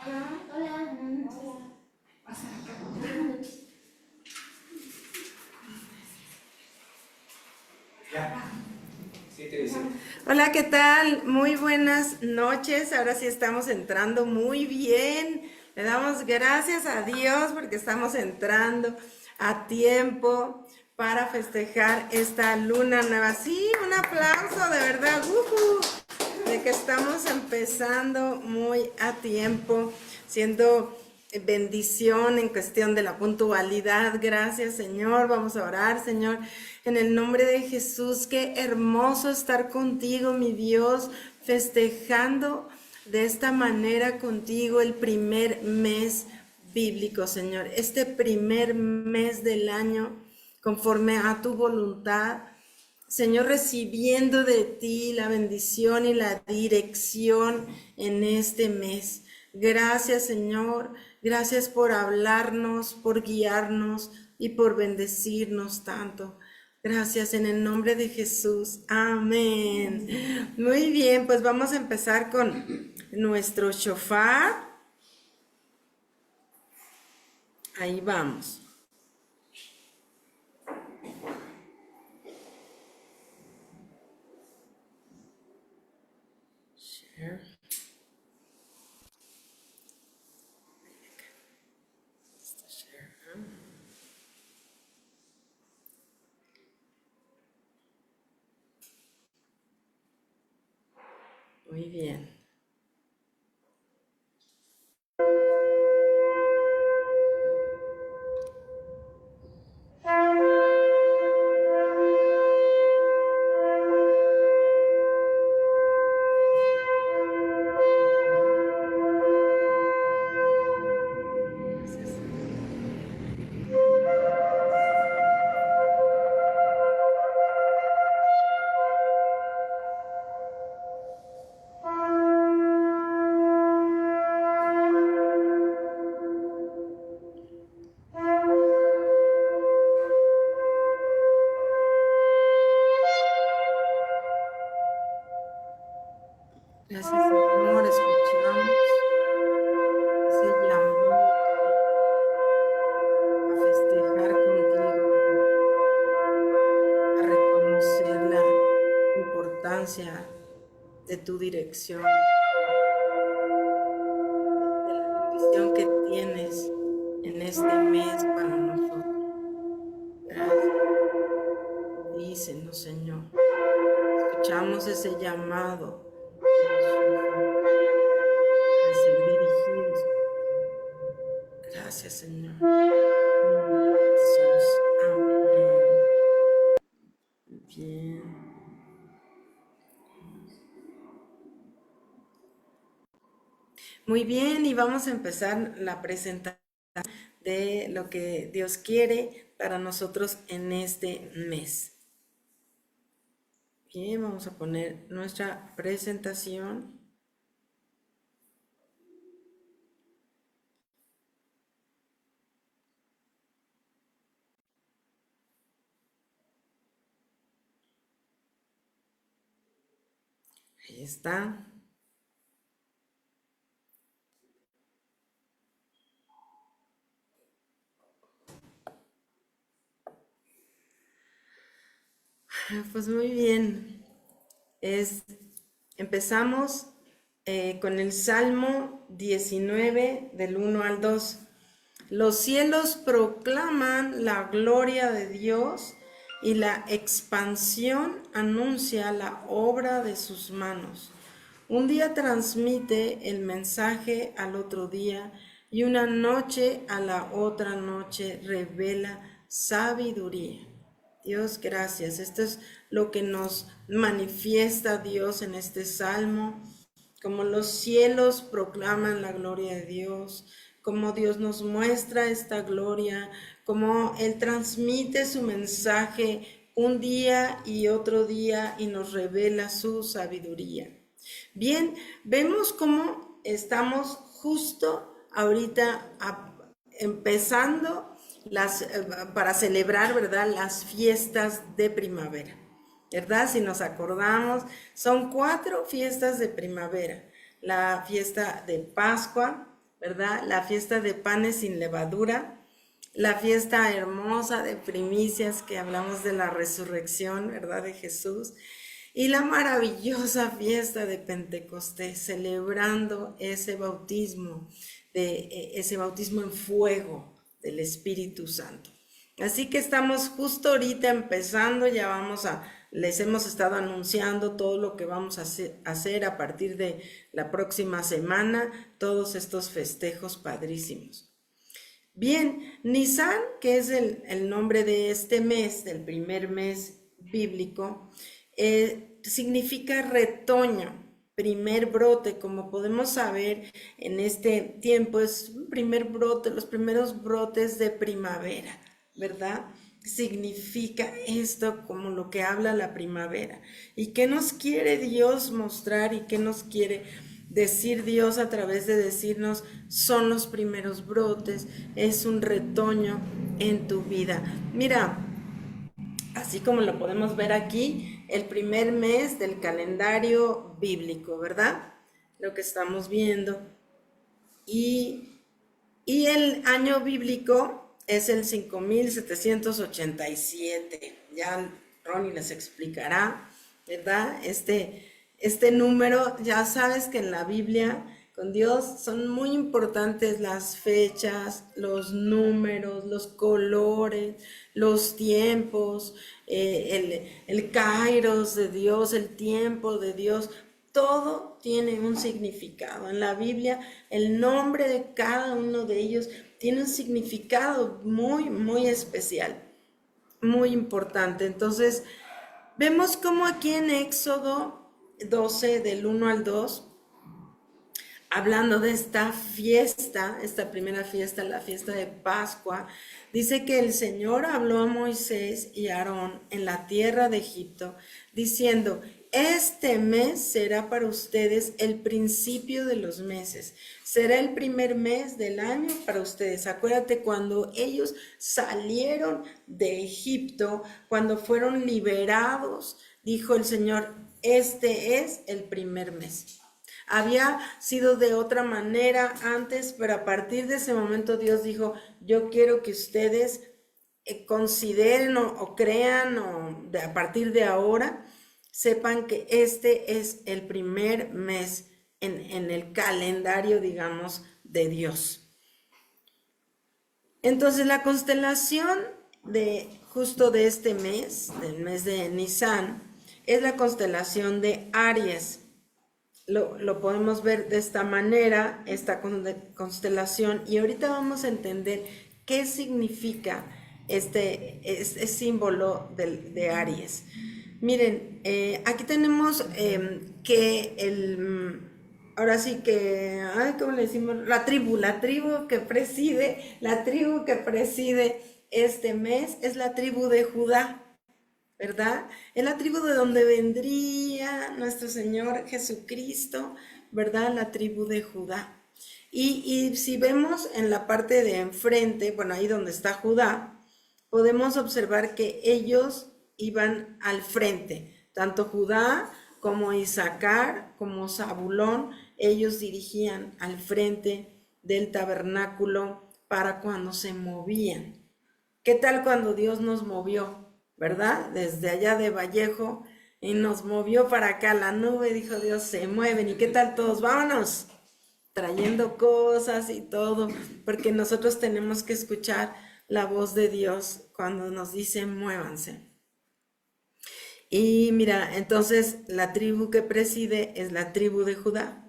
Hola. Hola, ¿qué tal? Muy buenas noches. Ahora sí estamos entrando muy bien. Le damos gracias a Dios porque estamos entrando a tiempo para festejar esta luna nueva. Sí, un aplauso de verdad. De que estamos empezando muy a tiempo, siendo bendición en cuestión de la puntualidad. Gracias, Señor. Vamos a orar, Señor, en el nombre de Jesús. Qué hermoso estar contigo, mi Dios, festejando de esta manera contigo el primer mes bíblico, Señor. Este primer mes del año, conforme a tu voluntad. Señor, recibiendo de ti la bendición y la dirección en este mes. Gracias, Señor. Gracias por hablarnos, por guiarnos y por bendecirnos tanto. Gracias en el nombre de Jesús. Amén. Muy bien, pues vamos a empezar con nuestro shofar. Ahí vamos. Share. Muy bien. Gracias, Señor. Escuchamos ese llamado a festejar contigo, a reconocer la importancia de tu dirección, de la bendición que tienes en este mes para nosotros. Gracias. Dícenos, Señor. Escuchamos ese llamado a ser dirigidos. Gracias, Señor. Jesús. Amén. Bien. Muy bien, y vamos a empezar la presentación de lo que Dios quiere para nosotros en este mes. Bien, vamos a poner nuestra presentación. Ahí está. Pues muy bien. Empezamos con el Salmo 19 del 1 al 2. Los cielos proclaman la gloria de Dios y la expansión anuncia la obra de sus manos. Un día transmite el mensaje al otro día y una noche a la otra noche revela sabiduría. Dios, gracias. Esto es lo que nos manifiesta Dios en este salmo, como los cielos proclaman la gloria de Dios, como Dios nos muestra esta gloria, como Él transmite su mensaje un día y otro día y nos revela su sabiduría. Bien, vemos cómo estamos justo ahorita empezando para celebrar, ¿verdad?, las fiestas de primavera, ¿verdad? Si nos acordamos, son 4 fiestas de primavera. La fiesta de Pascua, ¿verdad? La fiesta de panes sin levadura, la fiesta hermosa de primicias que hablamos de la resurrección, ¿verdad? De Jesús. Y la maravillosa fiesta de Pentecostés, celebrando ese bautismo en fuego del Espíritu Santo. Así que estamos justo ahorita empezando, les hemos estado anunciando todo lo que vamos a hacer a partir de la próxima semana, todos estos festejos padrísimos. Bien, Nisan, que es el nombre de este mes, del primer mes bíblico, significa retoño, primer brote. Como podemos saber, en este tiempo es un primer brote, los primeros brotes de primavera, ¿verdad? Significa esto como lo que habla la primavera. ¿Y qué nos quiere Dios mostrar y qué nos quiere decir Dios a través de decirnos? Son los primeros brotes, es un retoño en tu vida. Mira, así como lo podemos ver aquí, el primer mes del calendario bíblico, ¿verdad? Lo que estamos viendo. Y el año bíblico es el 5787. Ya Ronnie les explicará, ¿verdad? Este número, ya sabes que en la Biblia con Dios son muy importantes las fechas, los números, los colores, los tiempos, el kairos de Dios, el tiempo de Dios. Todo tiene un significado. En la Biblia, el nombre de cada uno de ellos tiene un significado muy, muy especial, muy importante. Entonces, vemos como aquí en Éxodo 12, del 1 al 2, hablando de esta fiesta, esta primera fiesta, la fiesta de Pascua, dice que el Señor habló a Moisés y a Aarón en la tierra de Egipto, diciendo: este mes será para ustedes el principio de los meses, será el primer mes del año para ustedes. Acuérdate cuando ellos salieron de Egipto, cuando fueron liberados, dijo el Señor: este es el primer mes. Había sido de otra manera antes, pero a partir de ese momento Dios dijo: yo quiero que ustedes consideren o crean, a partir de ahora, sepan que este es el primer mes en el calendario, digamos, de Dios. Entonces la constelación justo de este mes, del mes de Nisan, es la constelación de Aries. Lo podemos ver de esta manera, esta constelación, y ahorita vamos a entender qué significa este símbolo de Aries. Miren, aquí tenemos ahora sí que, ¿cómo le decimos? La tribu que preside este mes es la tribu de Judá, ¿verdad? Es la tribu de donde vendría nuestro Señor Jesucristo, ¿verdad? La tribu de Judá. Y si vemos en la parte de enfrente, bueno, ahí donde está Judá, podemos observar que ellos iban al frente, tanto Judá como Isaacar, como Zabulón, ellos dirigían al frente del tabernáculo para cuando se movían. ¿Qué tal cuando Dios nos movió, verdad? Desde allá de Vallejo, y nos movió para acá la nube, dijo Dios: se mueven. ¿Y qué tal todos? Vámonos, trayendo cosas y todo, porque nosotros tenemos que escuchar la voz de Dios cuando nos dice: muévanse. Y mira, entonces la tribu que preside es la tribu de Judá.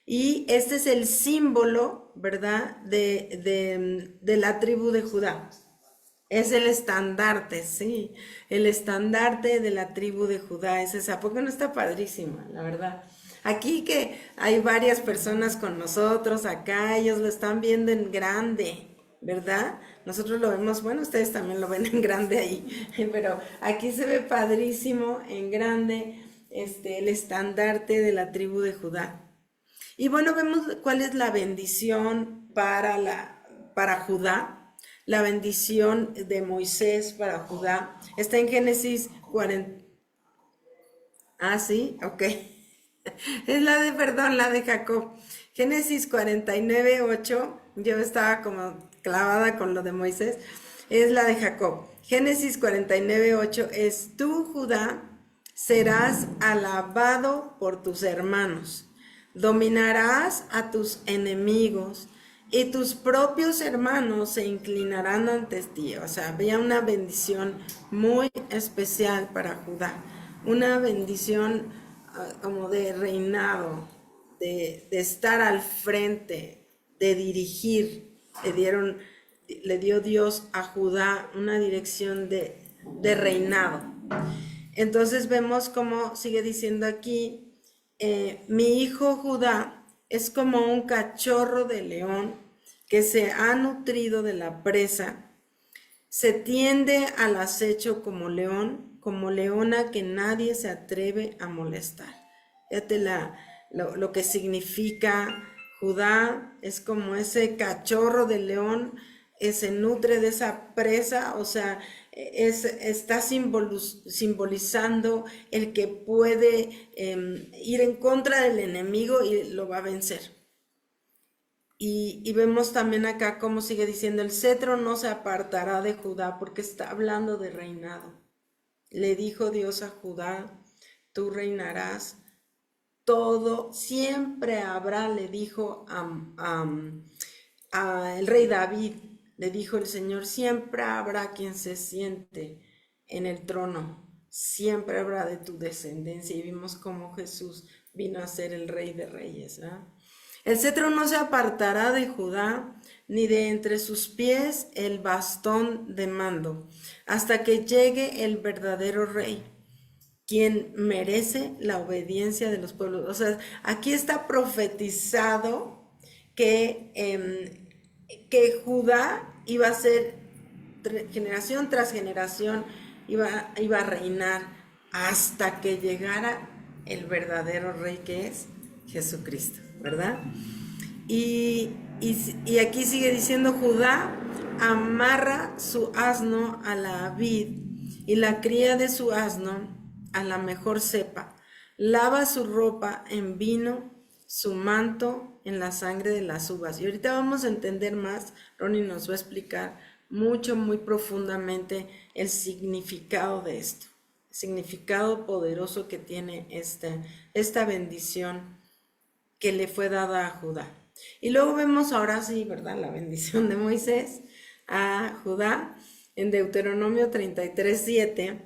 Y este es el símbolo, ¿verdad? De la tribu de Judá. Es el estandarte, sí. El estandarte de la tribu de Judá es esa. Porque no está padrísima, la verdad. Aquí que hay varias personas con nosotros, acá ellos lo están viendo en grande, ¿verdad? Nosotros lo vemos, bueno, ustedes también lo ven en grande ahí, pero aquí se ve padrísimo en grande el estandarte de la tribu de Judá. Y bueno, vemos cuál es la bendición para Judá, la bendición de Moisés para Judá. Está en Génesis 40. Ah, sí, ok. Es la de, perdón, la de Jacob. Génesis 49:8. Yo estaba como clavada con lo de Moisés. Es la de Jacob. Génesis 49:8 es: tú, Judá, serás alabado por tus hermanos. Dominarás a tus enemigos y tus propios hermanos se inclinarán ante ti. O sea, había una bendición muy especial para Judá. Una bendición como de reinado, de estar al frente, de dirigir. Le dio Dios a Judá una dirección de reinado. Entonces vemos como sigue diciendo aquí, mi hijo Judá es como un cachorro de león que se ha nutrido de la presa, se tiende al acecho como leona que nadie se atreve a molestar. Fíjate lo que significa Judá, es como ese cachorro de león que se nutre de esa presa, o sea, está simbolizando el que puede ir en contra del enemigo y lo va a vencer. Y vemos también acá cómo sigue diciendo, el cetro no se apartará de Judá, porque está hablando de reinado. Le dijo Dios a Judá, tú reinarás, todo siempre habrá, le dijo a el rey David, le dijo el Señor, siempre habrá quien se siente en el trono, siempre habrá de tu descendencia. Y vimos cómo Jesús vino a ser el rey de reyes, ¿eh? El cetro no se apartará de Judá, ni de entre sus pies el bastón de mando, hasta que llegue el verdadero rey, quien merece la obediencia de los pueblos. O sea, aquí está profetizado que Judá iba a ser generación tras generación, iba a reinar hasta que llegara el verdadero rey, que es Jesucristo, ¿verdad? Y aquí sigue diciendo, Judá amarra su asno a la vid y la cría de su asno a la mejor cepa, lava su ropa en vino, su manto en la sangre de las uvas. Y ahorita vamos a entender más, Ronnie nos va a explicar mucho, muy profundamente el significado de esto, el significado poderoso que tiene esta bendición que le fue dada a Judá. Y luego vemos ahora sí, ¿verdad?, la bendición de Moisés a Judá en Deuteronomio 33:7.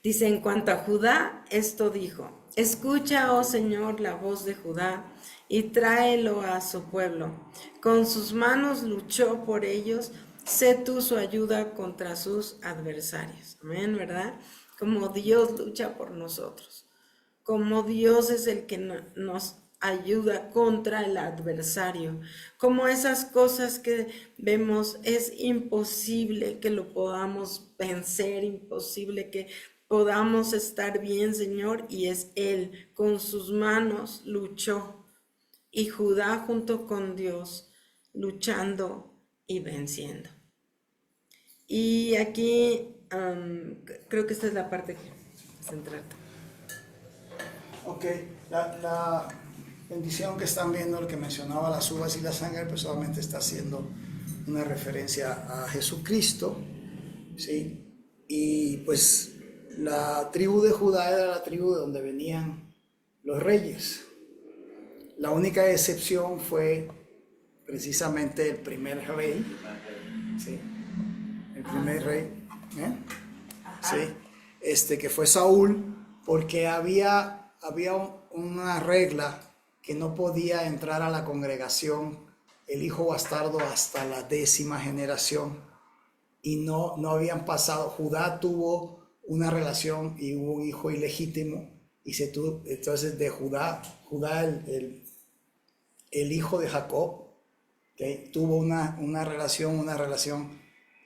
Dice, en cuanto a Judá, esto dijo, escucha, oh Señor, la voz de Judá y tráelo a su pueblo. Con sus manos luchó por ellos, sé tú su ayuda contra sus adversarios. Amén, ¿verdad? Como Dios lucha por nosotros, como Dios es el que nos ayuda contra el adversario, como esas cosas que vemos es imposible que lo podamos vencer, imposible que podamos estar bien, Señor, y es Él, con sus manos luchó, y Judá junto con Dios luchando y venciendo. Y aquí creo que esta es la parte central. Ok, la bendición que están viendo, el que mencionaba las uvas y la sangre, pues solamente está haciendo una referencia a Jesucristo, ¿sí? Y pues la tribu de Judá era la tribu de donde venían los reyes. La única excepción fue precisamente el primer rey, ¿sí? El primer rey, ¿sí? Que fue Saúl, porque había una regla que no podía entrar a la congregación el hijo bastardo hasta la 10ª generación, y no habían pasado. Judá tuvo una relación y hubo un hijo ilegítimo, y entonces de Judá el hijo de Jacob, ¿okay?, tuvo una relación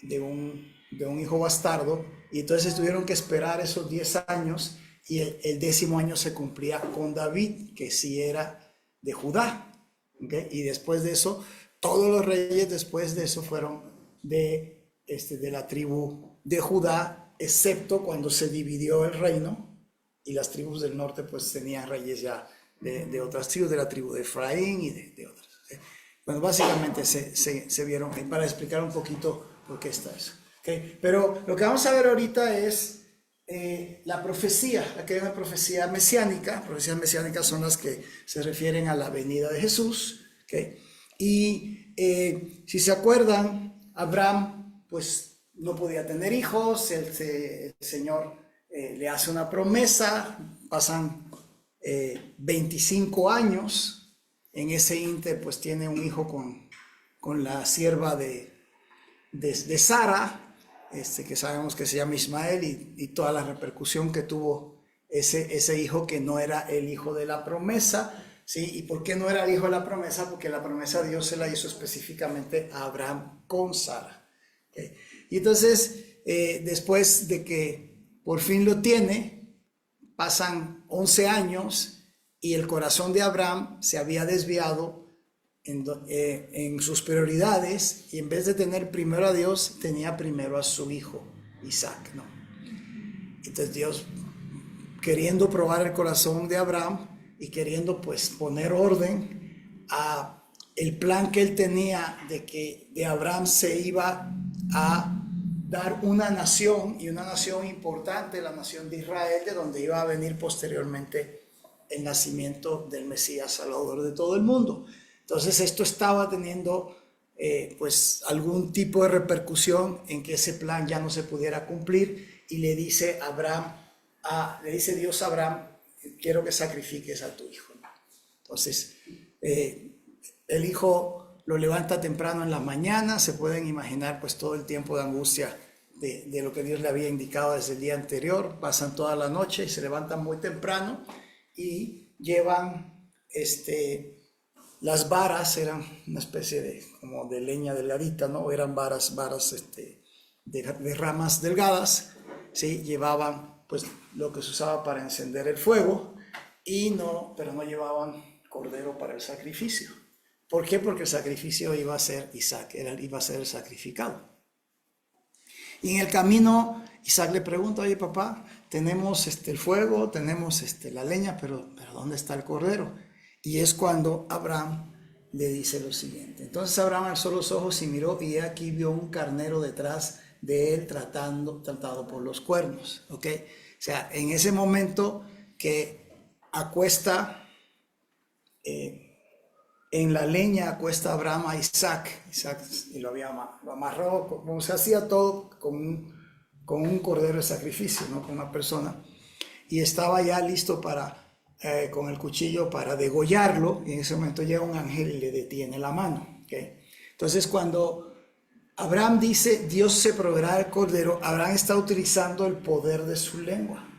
de un hijo bastardo, y entonces tuvieron que esperar esos 10 años, y el 10º año se cumplía con David, que sí era de Judá, ¿okay? Y después de eso, todos los reyes después de eso fueron de la tribu de Judá, excepto cuando se dividió el reino, y las tribus del norte pues tenían reyes ya de otras tribus, de la tribu de Efraín y de otras. Bueno, básicamente se vieron ahí para explicar un poquito por qué está eso. ¿Okay? Pero lo que vamos a ver ahorita es la profecía. Aquí hay una profecía mesiánica. Profecías mesiánicas son las que se refieren a la venida de Jesús. ¿Okay? Y si se acuerdan, Abraham pues no podía tener hijos. El Señor le hace una promesa. Pasan 25 años. En ese inter pues tiene un hijo con la sierva de Sara, que sabemos que se llama Ismael, y toda la repercusión que tuvo ese hijo que no era el hijo de la promesa. ¿Sí? ¿Y por qué no era el hijo de la promesa? Porque la promesa Dios se la hizo específicamente a Abraham con Sara. ¿Okay? Y entonces, después de que por fin lo tiene, pasan 11 años y el corazón de Abraham se había desviado en sus prioridades, y en vez de tener primero a Dios, tenía primero a su hijo Isaac, ¿no? Entonces Dios, queriendo probar el corazón de Abraham y queriendo pues poner orden a el plan que él tenía de que de Abraham se iba a dar una nación, y una nación importante, la nación de Israel, de donde iba a venir posteriormente el nacimiento del Mesías Salvador de todo el mundo. Entonces esto estaba teniendo pues algún tipo de repercusión en que ese plan ya no se pudiera cumplir, y le dice Dios a Abraham, quiero que sacrifiques a tu hijo. Entonces el hijo lo levanta temprano en la mañana. Se pueden imaginar pues todo el tiempo de angustia de lo que Dios le había indicado desde el día anterior. Pasan toda la noche y se levantan muy temprano y llevan las varas. Eran una especie como de leña delgadita, ¿no? Eran varas de ramas delgadas, ¿sí? Llevaban pues lo que se usaba para encender el fuego, pero no llevaban cordero para el sacrificio. ¿Por qué? Porque el sacrificio iba a ser Isaac, iba a ser el sacrificado. Y en el camino Isaac le pregunta, oye papá, tenemos el fuego, tenemos la leña, pero ¿dónde está el cordero? Y es cuando Abraham le dice lo siguiente. Entonces Abraham alzó los ojos y miró, y aquí vio un carnero detrás de él tratado por los cuernos. ¿Ok? O sea, en ese momento que acuesta en la leña, acuesta Abraham a Isaac, y lo amarró, como se hacía todo con un cordero de sacrificio, ¿no? Con una persona, y estaba ya listo con el cuchillo para degollarlo, y en ese momento llega un ángel y le detiene la mano. ¿Okay? Entonces cuando Abraham dice Dios se proveerá del cordero, Abraham está utilizando el poder de su lengua.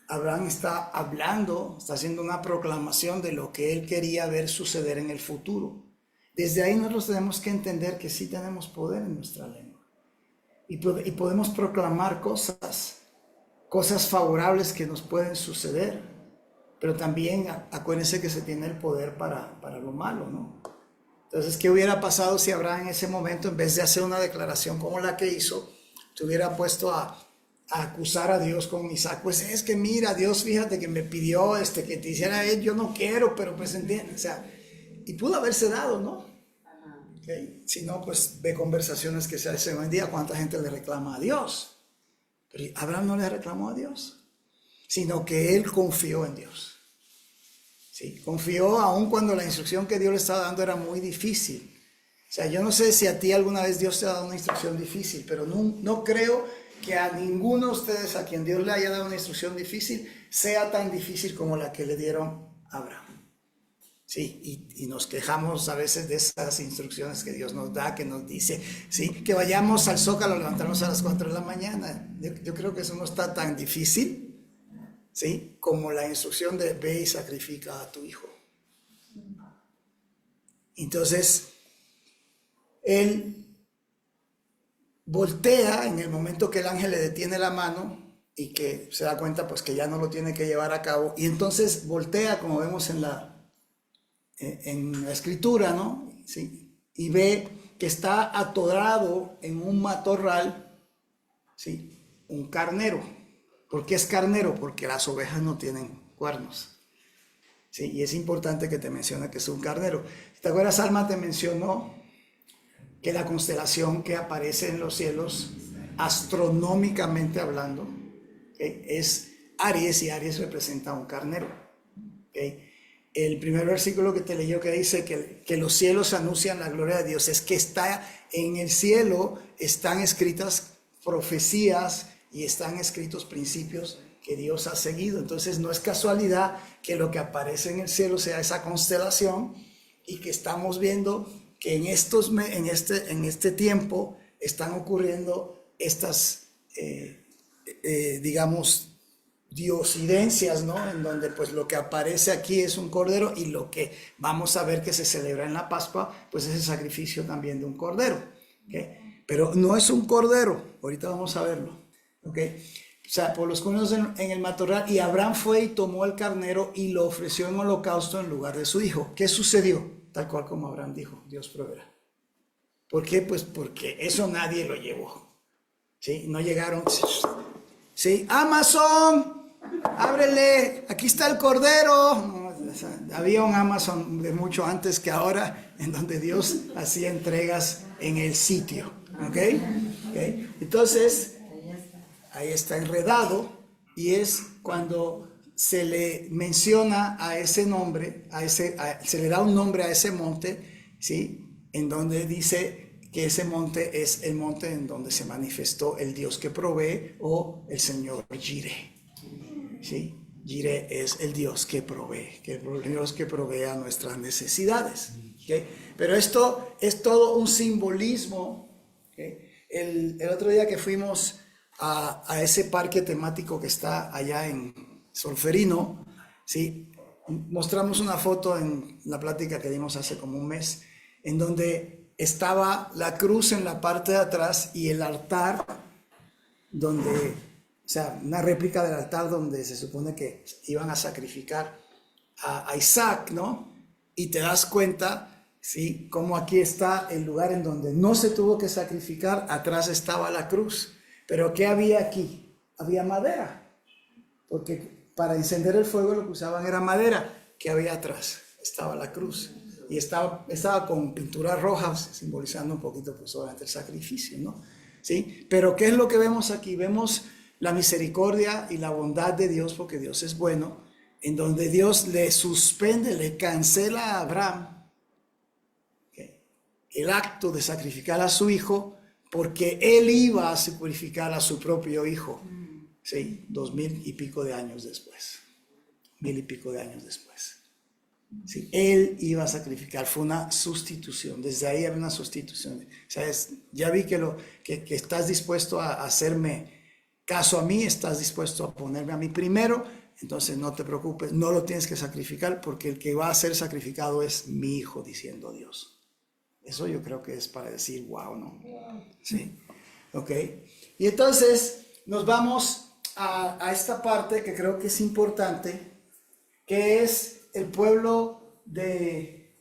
Abraham está hablando, está haciendo una proclamación de lo que él quería ver suceder en el futuro. Desde ahí nosotros tenemos que entender que sí tenemos poder en nuestra lengua, y podemos proclamar cosas favorables que nos pueden suceder, pero también acuérdense que se tiene el poder para lo malo, ¿no? Entonces, ¿qué hubiera pasado si Abraham en ese momento, en vez de hacer una declaración como la que hizo, se hubiera puesto a acusar a Dios con Isaac? Pues es que mira, Dios, fíjate que me pidió que te hiciera él, yo no quiero, pero pues entiende, o sea, y pudo haberse dado, ¿no? Okay. Si no, pues ve conversaciones que se hacen hoy en día, cuánta gente le reclama a Dios. Pero Abraham no le reclamó a Dios, sino que él confió en Dios. Sí, confió aun cuando la instrucción que Dios le estaba dando era muy difícil. O sea, yo no sé si a ti alguna vez Dios te ha dado una instrucción difícil, pero no creo que a ninguno de ustedes a quien Dios le haya dado una instrucción difícil sea tan difícil como la que le dieron a Abraham. Sí, y nos quejamos a veces de esas instrucciones que Dios nos da, que nos dice, sí, que vayamos al Zócalo a levantarnos a las 4 de la mañana. Yo creo que eso no está tan difícil, sí, como la instrucción de ve y sacrifica a tu hijo. Entonces, él voltea en el momento que el ángel le detiene la mano y que se da cuenta pues que ya no lo tiene que llevar a cabo, y entonces voltea, como vemos en la escritura, ¿no? ¿Sí? Y ve que está atorado en un matorral, ¿sí? Un carnero. ¿Por qué es carnero? Porque las ovejas no tienen cuernos. Sí, y es importante que te mencione que es un carnero. ¿Te acuerdas, Alma? Te mencionó que la constelación que aparece en los cielos, astronómicamente hablando, es Aries, y Aries representa un carnero. El primer versículo que te leyó que dice que los cielos anuncian la gloria de Dios, es que está en el cielo, están escritas profecías y están escritos principios que Dios ha seguido. Entonces no es casualidad que lo que aparece en el cielo sea esa constelación, y que estamos viendo que en este tiempo están ocurriendo estas, digamos, diosidencias, ¿no? En donde pues lo que aparece aquí es un cordero, y lo que vamos a ver que se celebra en la Pascua, pues es el sacrificio también de un cordero, ¿okay? Pero no es un cordero, ahorita vamos a verlo, ¿okay? O sea, por los cuernos en el matorral, y Abraham fue y tomó el carnero y lo ofreció en holocausto en lugar de su hijo. ¿Qué sucedió? Tal cual como Abraham dijo, Dios proveerá. ¿Por qué? Pues porque eso nadie lo llevó, ¿sí? No llegaron, ¿sí? Amazon, ábrele, aquí está el cordero. No, o sea, había un Amazon de mucho antes que ahora, en donde Dios hacía entregas en el sitio, ¿ok? Entonces, ahí está enredado, y es cuando se le menciona a ese nombre, se le da un nombre a ese monte, ¿sí? En donde dice que ese monte es el monte en donde se manifestó el Dios que provee, o el Señor Jireh, ¿sí? Jireh es el Dios que provee, el Dios que provee a nuestras necesidades, ¿okay? Pero esto es todo un simbolismo, ¿okay? El otro día que fuimos a ese parque temático que está allá en Solferino, ¿sí? Mostramos una foto en la plática que dimos hace como un mes, en donde estaba la cruz en la parte de atrás, y el altar donde, o sea, una réplica del altar donde se supone que iban a sacrificar a Isaac, ¿no? Y te das cuenta, ¿sí? Como aquí está el lugar en donde no se tuvo que sacrificar, atrás estaba la cruz. Pero ¿qué había aquí? Había madera, porque para encender el fuego lo que usaban era madera. ¿Qué había atrás? Estaba la cruz, y estaba con pinturas rojas, simbolizando un poquito, pues, obviamente el sacrificio, ¿no? ¿Sí? Pero ¿qué es lo que vemos aquí? Vemos la misericordia y la bondad de Dios, porque Dios es bueno, en donde Dios le suspende, le cancela a Abraham, ¿okay?, el acto de sacrificar a su hijo, porque él iba a sacrificar a su propio hijo, ¿sí? 2000 y pico de años después. 1000 y pico de años después. ¿Sí? Él iba a sacrificar, fue una sustitución. Desde ahí había una sustitución. O sea, ya vi que estás dispuesto a hacerme caso a mí, estás dispuesto a ponerme a mí primero, entonces no te preocupes, no lo tienes que sacrificar, porque el que va a ser sacrificado es mi hijo, diciendo Dios. Eso yo creo que es para decir, wow, ¿no? Sí, ok. Y entonces nos vamos a esta parte que creo que es importante, que es el pueblo de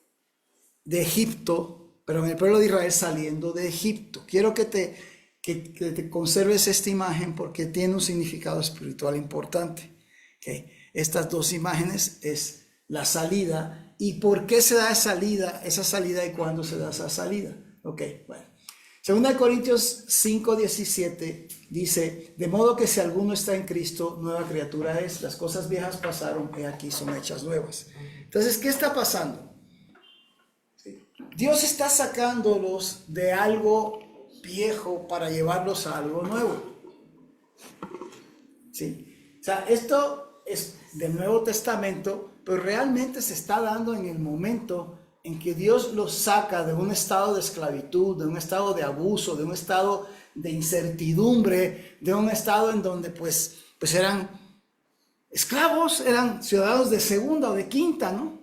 Egipto, pero en el pueblo de Israel saliendo de Egipto. Quiero que te conserves esta imagen, porque tiene un significado espiritual importante. Okay. Estas dos imágenes es la salida. ¿Y por qué se da esa salida y cuándo se da esa salida? Ok, bueno. 2 Corintios 5:17 dice, de modo que si alguno está en Cristo, nueva criatura es, las cosas viejas pasaron, y aquí son hechas nuevas. Entonces, ¿qué está pasando? ¿Sí? Dios está sacándolos de algo viejo para llevarlos a algo nuevo. ¿Sí? O sea, esto es del Nuevo Testamento, pero realmente se está dando en el momento en que Dios los saca de un estado de esclavitud, de un estado de abuso, de un estado de incertidumbre, de un estado en donde pues eran esclavos, eran ciudadanos de segunda o de quinta, ¿no?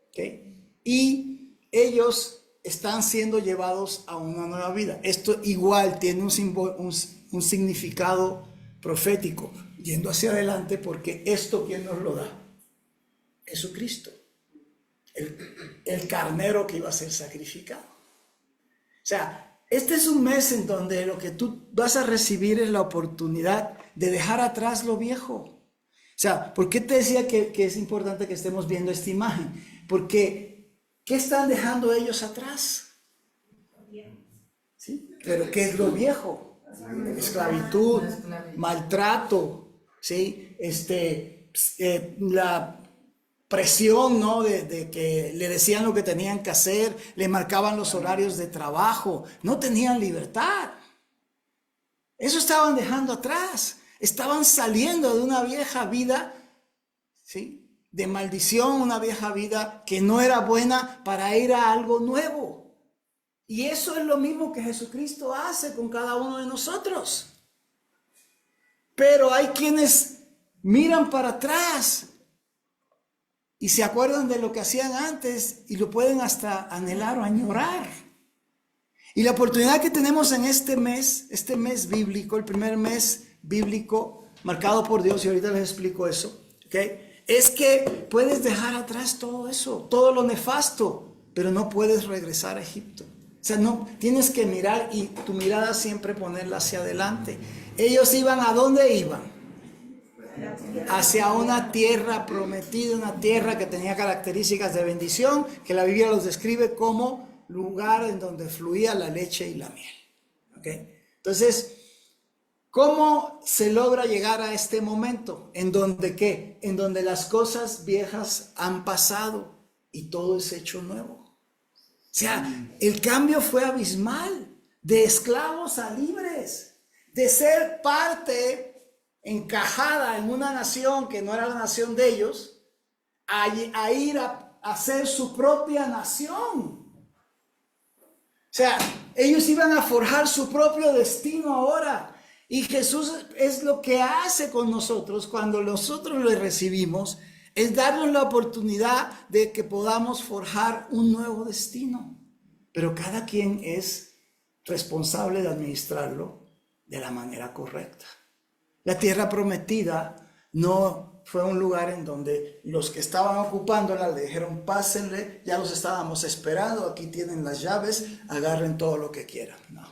¿Okay? Y ellos están siendo llevados a una nueva vida. Esto igual tiene un significado profético, yendo hacia adelante, porque esto, ¿quién nos lo da? Jesucristo, el carnero que iba a ser sacrificado. O sea, este es un mes en donde lo que tú vas a recibir es la oportunidad de dejar atrás lo viejo. O sea, ¿por qué te decía que es importante que estemos viendo esta imagen? Porque, ¿qué están dejando ellos atrás? ¿Sí? ¿Pero qué es lo viejo? Esclavitud, maltrato, ¿sí? La presión, ¿no? De que le decían lo que tenían que hacer, le marcaban los horarios de trabajo, no tenían libertad. Eso estaban dejando atrás. Estaban saliendo de una vieja vida, ¿sí?, de maldición, una vieja vida que no era buena, para ir a algo nuevo. Y eso es lo mismo que Jesucristo hace con cada uno de nosotros. Pero hay quienes miran para atrás y se acuerdan de lo que hacían antes y lo pueden hasta anhelar o añorar. Y la oportunidad que tenemos en este mes bíblico, el primer mes bíblico marcado por Dios, y ahorita les explico eso, ¿okay?, es que puedes dejar atrás todo eso, todo lo nefasto, pero no puedes regresar a Egipto. O sea, no, tienes que mirar y tu mirada siempre ponerla hacia adelante. Ellos iban, ¿a dónde iban? Hacia una tierra prometida, una tierra que tenía características de bendición, que la Biblia los describe como lugar en donde fluía la leche y la miel. ¿Okay? Entonces, ¿cómo se logra llegar a este momento? ¿En donde qué? En donde las cosas viejas han pasado y todo es hecho nuevo. O sea, el cambio fue abismal, de esclavos a libres, de ser parte encajada en una nación que no era la nación de ellos, a ir a hacer su propia nación. O sea, ellos iban a forjar su propio destino ahora. Y Jesús es lo que hace con nosotros cuando nosotros le recibimos, es darnos la oportunidad de que podamos forjar un nuevo destino. Pero cada quien es responsable de administrarlo de la manera correcta. La tierra prometida no fue un lugar en donde los que estaban ocupándola le dijeron: pásenle, ya los estábamos esperando, aquí tienen las llaves, agarren todo lo que quieran. No,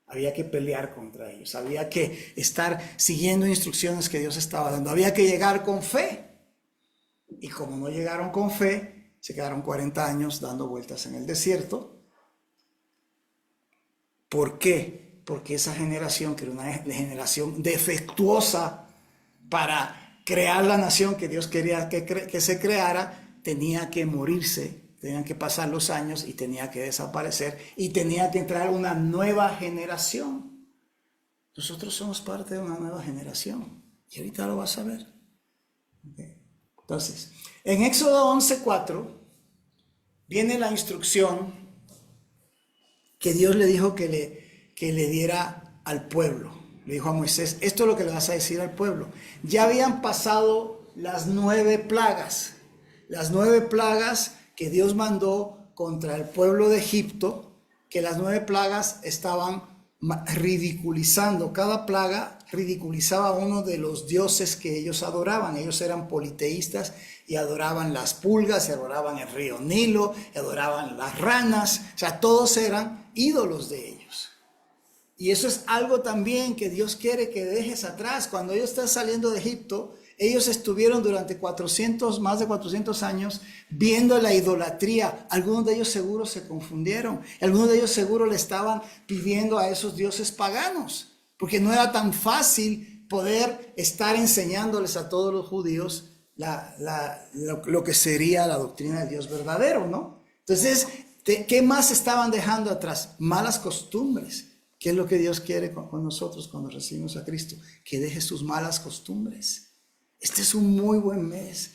había que pelear contra ellos, había que estar siguiendo instrucciones que Dios estaba dando, había que llegar con fe. Y como no llegaron con fe, se quedaron 40 años dando vueltas en el desierto. ¿Por qué? Porque esa generación, que era una generación defectuosa para crear la nación que Dios quería que se creara, tenía que morirse, tenían que pasar los años y tenía que desaparecer y tenía que entrar una nueva generación. Nosotros somos parte de una nueva generación y ahorita lo vas a ver. Okay. Entonces, en Éxodo 11:4 viene la instrucción que Dios le dijo que le diera al pueblo. Le dijo a Moisés: esto es lo que le vas a decir al pueblo. Ya habían pasado las 9 plagas. Las 9 plagas que Dios mandó contra el pueblo de Egipto, que las 9 plagas estaban ridiculizando. Cada plaga ridiculizaba a uno de los dioses que ellos adoraban. Ellos eran politeístas y adoraban las pulgas, y adoraban el río Nilo, y adoraban las ranas. O sea, todos eran ídolos de ellos. Y eso es algo también que Dios quiere que dejes atrás. Cuando ellos están saliendo de Egipto, ellos estuvieron durante más de 400 años viendo la idolatría. Algunos de ellos seguro se confundieron. Algunos de ellos seguro le estaban pidiendo a esos dioses paganos, porque no era tan fácil poder estar enseñándoles a todos los judíos lo que sería la doctrina del Dios verdadero, ¿no? Entonces, ¿qué más estaban dejando atrás? Malas costumbres. ¿Qué es lo que Dios quiere con nosotros cuando recibimos a Cristo? Que dejes tus malas costumbres. Este es un muy buen mes,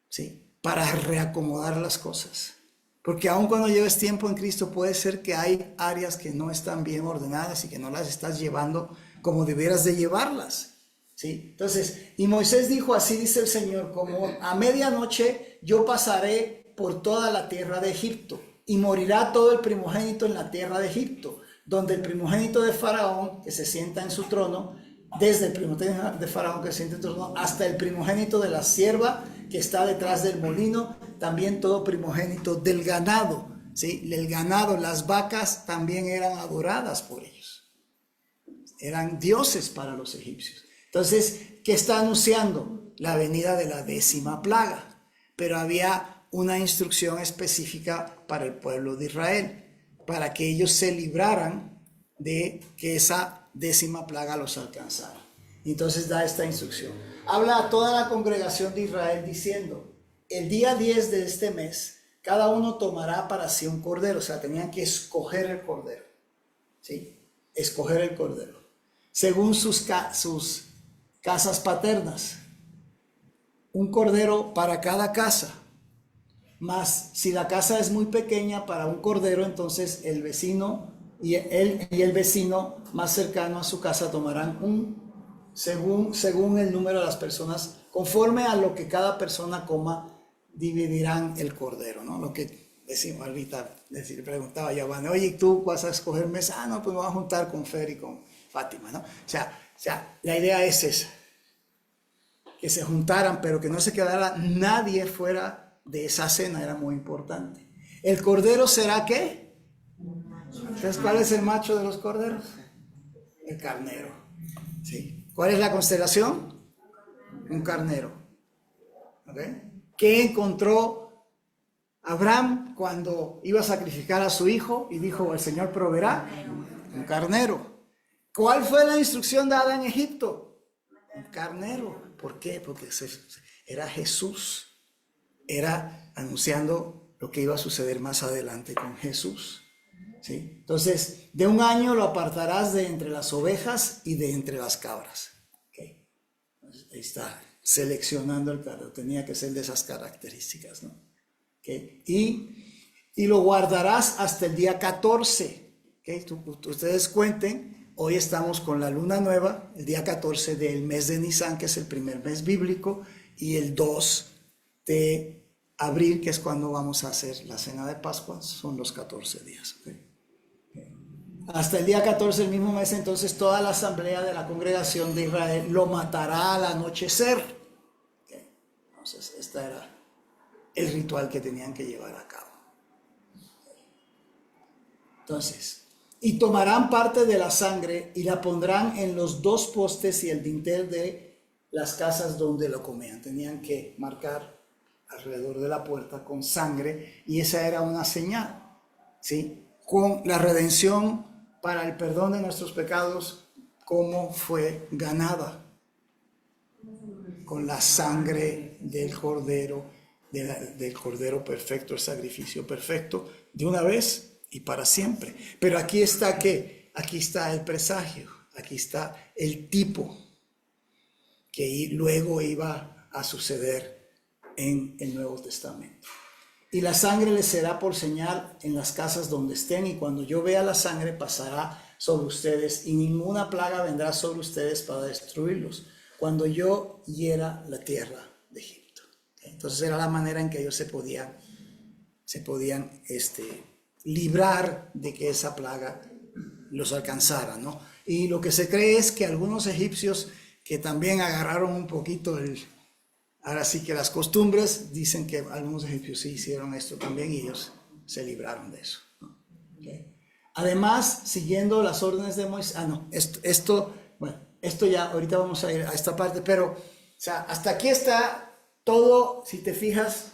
¿sí?, para reacomodar las cosas. Porque aun cuando lleves tiempo en Cristo, puede ser que hay áreas que no están bien ordenadas y que no las estás llevando como debieras de llevarlas, ¿sí? Entonces, y Moisés dijo: así dice el Señor, como a medianoche yo pasaré por toda la tierra de Egipto, y morirá todo el primogénito en la tierra de Egipto, donde el primogénito de Faraón, que se sienta en su trono, desde el primogénito de Faraón que se sienta en su trono, hasta el primogénito de la sierva que está detrás del molino, también todo primogénito del ganado, ¿sí? El ganado, las vacas también eran adoradas por ellos. Eran dioses para los egipcios. Entonces, ¿qué está anunciando? La venida de la 10ª plaga. Pero había una instrucción específica para el pueblo de Israel, para que ellos se libraran de que esa 10ª plaga los alcanzara. Entonces da esta instrucción. Habla a toda la congregación de Israel diciendo: el día 10 de este mes, cada uno tomará para sí un cordero. O sea, tenían que escoger el cordero. ¿Sí? Escoger el cordero. Según sus casas paternas. Un cordero para cada casa. Más si la casa es muy pequeña para un cordero, entonces el vecino y el vecino más cercano a su casa tomarán según el número de las personas, conforme a lo que cada persona coma, dividirán el cordero, ¿no? Lo que decimos ahorita, le preguntaba a Giovanni: oye, ¿tú vas a escoger mesa? Ah, no, pues me voy a juntar con Fer y con Fátima, ¿no? O sea, la idea es esa, que se juntaran, pero que no se quedara nadie fuera de esa cena, era muy importante. ¿El cordero será qué? Entonces, ¿cuál es el macho de los corderos? El carnero. ¿Sí? ¿Cuál es la constelación? Un carnero. ¿Okay? ¿Qué encontró Abraham cuando iba a sacrificar a su hijo y dijo: el Señor proveerá? Un carnero. ¿Cuál fue la instrucción dada en Egipto? Un carnero. ¿Por qué? Porque era Jesús. Era anunciando lo que iba a suceder más adelante con Jesús. ¿Sí? Entonces, de un año lo apartarás de entre las ovejas y de entre las cabras. ¿Okay? Entonces, ahí está, seleccionando el carnero. Tenía que ser de esas características, ¿no? ¿Okay? Y lo guardarás hasta el día 14. ¿Okay? Ustedes cuenten, hoy estamos con la luna nueva, el día 14 del mes de Nisan, que es el primer mes bíblico, y el 2 de abril, que es cuando vamos a hacer la cena de Pascua, son los 14 días. ¿Okay? Hasta el día 14 del mismo mes, entonces toda la asamblea de la congregación de Israel lo matará al anochecer. ¿Okay? Entonces, este era el ritual que tenían que llevar a cabo. Entonces, y tomarán parte de la sangre y la pondrán en los 2 postes y el dintel de las casas donde lo comían. Tenían que marcar alrededor de la puerta con sangre, y esa era una señal, ¿sí? Con la redención para el perdón de nuestros pecados, ¿cómo fue ganada? Con la sangre del cordero, del cordero perfecto, el sacrificio perfecto, de una vez y para siempre. Pero aquí está ¿qué? Aquí está el presagio, aquí está el tipo que luego iba a suceder en el Nuevo Testamento. Y la sangre les será por señal en las casas donde estén, y cuando yo vea la sangre pasará sobre ustedes, y ninguna plaga vendrá sobre ustedes para destruirlos, cuando yo hiera la tierra de Egipto. Entonces era la manera en que ellos se podían librar de que esa plaga los alcanzara, ¿no? Y lo que se cree es que algunos egipcios que también agarraron un poquito ahora sí que las costumbres, dicen que algunos egipcios sí hicieron esto también y ellos se libraron de eso, ¿no? Okay. Además, siguiendo las órdenes de Moisés, esto ya, ahorita vamos a ir a esta parte, pero, o sea, hasta aquí está todo, si te fijas,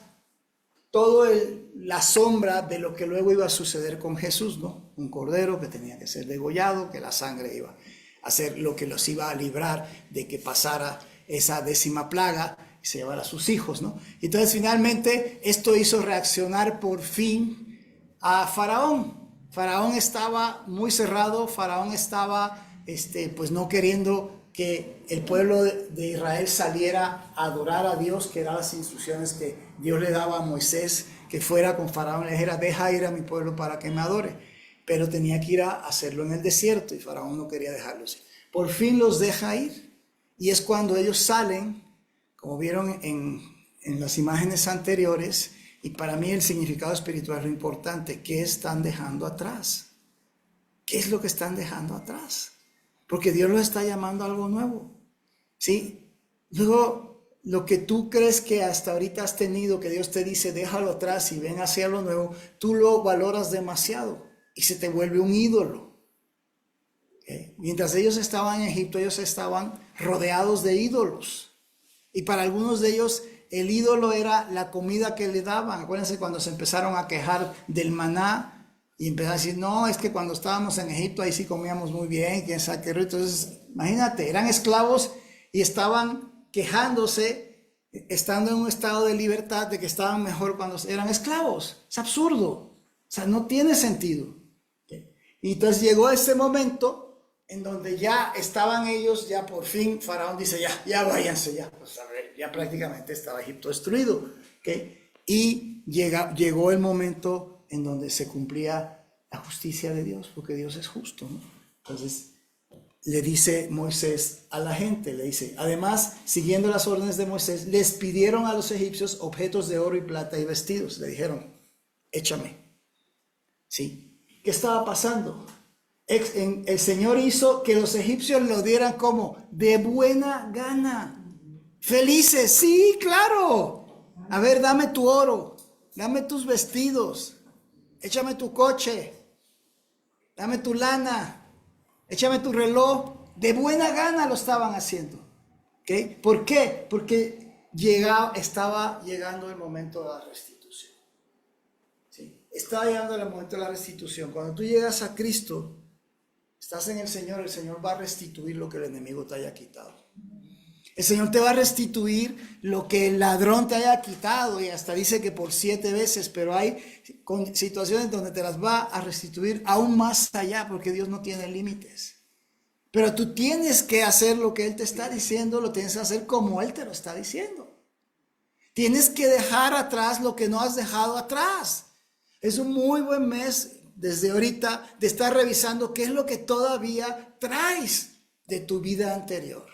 la sombra de lo que luego iba a suceder con Jesús, ¿no? Un cordero que tenía que ser degollado, que la sangre iba a hacer lo que los iba a librar de que pasara esa 10ª plaga y se llevara a sus hijos, ¿no? Entonces, finalmente, esto hizo reaccionar por fin a Faraón. Faraón estaba muy cerrado, Faraón estaba, pues no queriendo que el pueblo de Israel saliera a adorar a Dios, que eran las instrucciones que Dios le daba a Moisés, que fuera con Faraón, le dijera: deja ir a mi pueblo para que me adore. Pero tenía que ir a hacerlo en el desierto, y Faraón no quería dejarlos ir. Por fin los deja ir, y es cuando ellos salen, como vieron en las imágenes anteriores, y para mí el significado espiritual es lo importante. ¿Qué están dejando atrás? ¿Qué es lo que están dejando atrás? Porque Dios los está llamando a algo nuevo, ¿sí? Luego, lo que tú crees que hasta ahorita has tenido, que Dios te dice déjalo atrás y ven hacia lo nuevo, tú lo valoras demasiado y se te vuelve un ídolo. ¿Okay? Mientras ellos estaban en Egipto, ellos estaban rodeados de ídolos. Y para algunos de ellos el ídolo era la comida que le daban. Acuérdense cuando se empezaron a quejar del maná y empezaron a decir, no, es que cuando estábamos en Egipto ahí sí comíamos muy bien, quién sabe qué. Entonces, imagínate, eran esclavos y estaban quejándose, estando en un estado de libertad, de que estaban mejor cuando eran esclavos. Es absurdo, o sea, no tiene sentido. Y entonces llegó ese momento en donde ya estaban ellos, ya por fin Faraón dice, ya váyanse, ya. Pues a ver, ya prácticamente estaba Egipto destruido. ¿Okay? Y llegó el momento en donde se cumplía la justicia de Dios, porque Dios es justo, ¿no? Entonces le dice Moisés a la gente, le dice, además, siguiendo las órdenes de Moisés, les pidieron a los egipcios objetos de oro y plata y vestidos. Le dijeron, échame. ¿Sí? ¿Qué estaba pasando? El Señor hizo que los egipcios lo dieran como de buena gana. Felices, sí, claro. A ver, dame tu oro, dame tus vestidos, échame tu coche, dame tu lana, échame tu reloj. De buena gana lo estaban haciendo. ¿Okay? ¿Por qué? Porque estaba llegando el momento de la restitución. ¿Sí? Estaba llegando el momento de la restitución. Cuando tú llegas a Cristo, estás en el Señor va a restituir lo que el enemigo te haya quitado. El Señor te va a restituir lo que el ladrón te haya quitado, y hasta dice que por 7 veces, pero hay situaciones donde te las va a restituir aún más allá, porque Dios no tiene límites. Pero tú tienes que hacer lo que Él te está diciendo, lo tienes que hacer como Él te lo está diciendo. Tienes que dejar atrás lo que no has dejado atrás. Es un muy buen mes desde ahorita de estar revisando qué es lo que todavía traes de tu vida anterior.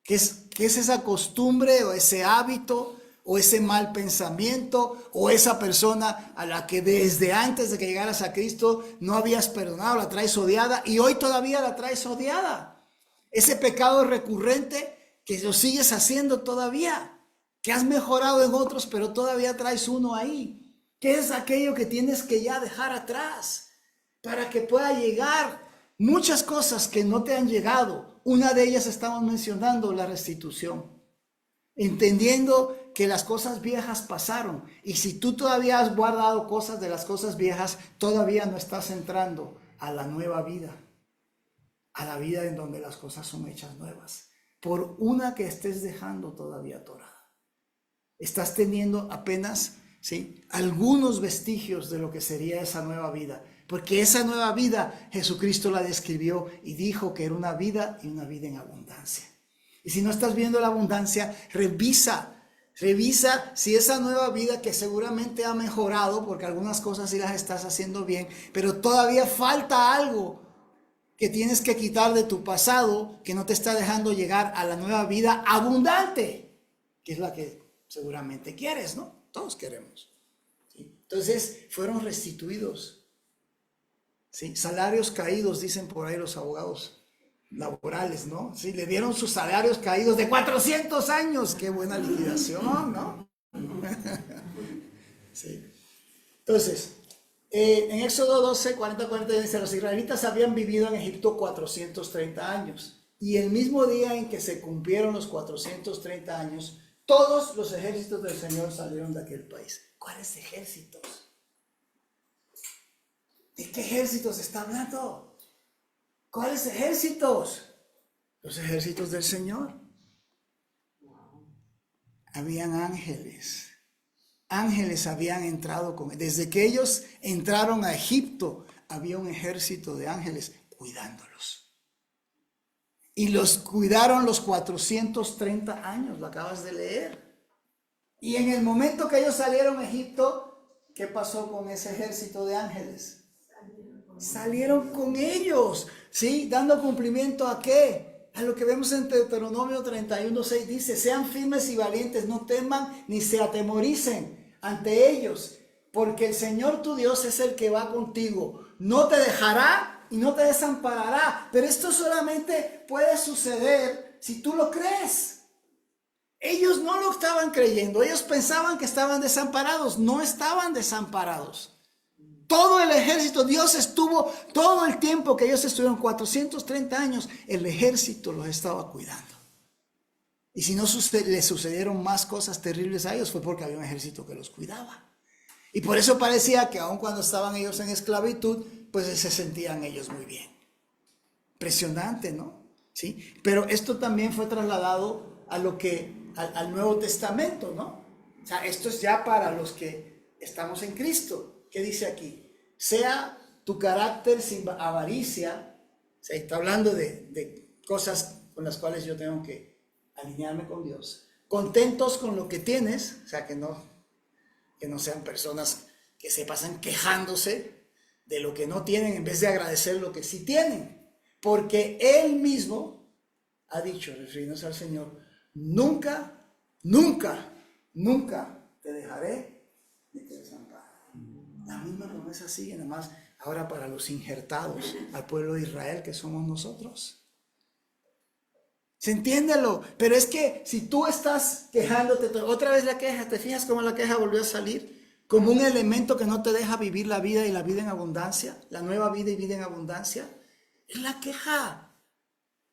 ¿Qué es esa costumbre o ese hábito o ese mal pensamiento o esa persona a la que desde antes de que llegaras a Cristo no habías perdonado, la traes odiada y hoy todavía la traes odiada? Ese pecado recurrente que lo sigues haciendo todavía, que has mejorado en otros pero todavía traes uno ahí. ¿Qué es aquello que tienes que ya dejar atrás para que pueda llegar muchas cosas que no te han llegado? Una de ellas estamos mencionando, la restitución. Entendiendo que las cosas viejas pasaron. Y si tú todavía has guardado cosas de las cosas viejas, todavía no estás entrando a la nueva vida. A la vida en donde las cosas son hechas nuevas. Por una que estés dejando todavía atorada. Estás teniendo apenas, ¿sí?, algunos vestigios de lo que sería esa nueva vida. Porque esa nueva vida Jesucristo la describió y dijo que era una vida y una vida en abundancia. Y si no estás viendo la abundancia, revisa si esa nueva vida que seguramente ha mejorado, porque algunas cosas sí las estás haciendo bien, pero todavía falta algo que tienes que quitar de tu pasado que no te está dejando llegar a la nueva vida abundante, que es la que seguramente quieres, ¿no? Todos queremos. ¿Sí? Entonces fueron restituidos. ¿Sí? Salarios caídos, dicen por ahí los abogados laborales, ¿no? Sí, le dieron sus salarios caídos de 400 años. ¡Qué buena liquidación!, ¿no? Sí. Entonces, en Éxodo 12, 40 dice, los israelitas habían vivido en Egipto 430 años. Y el mismo día en que se cumplieron los 430 años, todos los ejércitos del Señor salieron de aquel país. ¿Cuáles ejércitos? ¿De qué ejércitos está hablando? ¿Cuáles ejércitos? Los ejércitos del Señor. Habían ángeles. Ángeles habían entrado con él. Desde que ellos entraron a Egipto, había un ejército de ángeles cuidándolos. Y los cuidaron los 430 años, lo acabas de leer. Y en el momento que ellos salieron a Egipto, ¿qué pasó con ese ejército de ángeles? Salieron con ellos, ¿sí? Dando cumplimiento ¿a qué? A lo que vemos en Deuteronomio 31:6 dice, sean firmes y valientes, no teman ni se atemoricen ante ellos, porque el Señor tu Dios es el que va contigo, no te dejará y no te desamparará. Pero esto solamente puede suceder si tú lo crees. Ellos no lo estaban creyendo, ellos pensaban que estaban desamparados, no estaban desamparados. Todo el ejército, Dios estuvo, todo el tiempo que ellos estuvieron, 430 años, el ejército los estaba cuidando. Y si no les sucedieron más cosas terribles a ellos, fue porque había un ejército que los cuidaba. Y por eso parecía que aun cuando estaban ellos en esclavitud, pues se sentían ellos muy bien. Impresionante, ¿no? ¿Sí? Pero esto también fue trasladado a al Nuevo Testamento, ¿no? O sea, esto es ya para los que estamos en Cristo. ¿Qué dice aquí? Sea tu carácter sin avaricia. O sea, está hablando de cosas con las cuales yo tengo que alinearme con Dios. Contentos con lo que tienes, o sea, que no sean personas que se pasan quejándose de lo que no tienen en vez de agradecer lo que sí tienen. Porque Él mismo ha dicho, refiriéndose al Señor, nunca, nunca, nunca te dejaré ni te desampararé. La misma promesa sigue, nada más ahora para los injertados, al pueblo de Israel que somos nosotros. ¿Se entiéndelo? Pero es que si tú estás quejándote, otra vez la queja, ¿te fijas cómo la queja volvió a salir? Como un elemento que no te deja vivir la vida y la vida en abundancia, la nueva vida y vida en abundancia. Es la queja.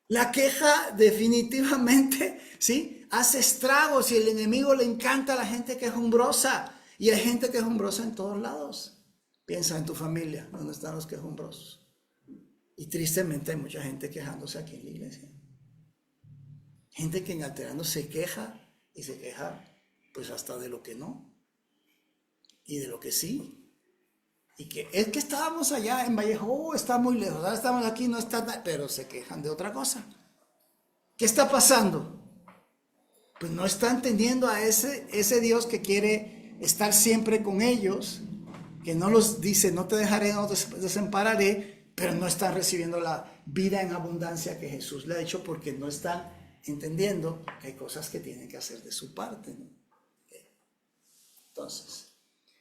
La queja definitivamente, ¿sí? Hace estragos y el enemigo le encanta a la gente quejumbrosa. Y hay gente quejumbrosa en todos lados. Piensa en tu familia, ¿dónde están los quejumbrosos? Y tristemente hay mucha gente quejándose aquí en la iglesia. Gente que en alterando se queja y se queja pues hasta de lo que no y de lo que sí. Y que es que estábamos allá en Vallejo, está muy lejos, ahora estamos aquí, no está, pero se quejan de otra cosa. ¿Qué está pasando? Pues no están entendiendo a ese Dios que quiere estar siempre con ellos, que no los dice, no te dejaré, no te desampararé, pero no están recibiendo la vida en abundancia que Jesús le ha dicho porque no están entendiendo que hay cosas que tienen que hacer de su parte, ¿no? Entonces,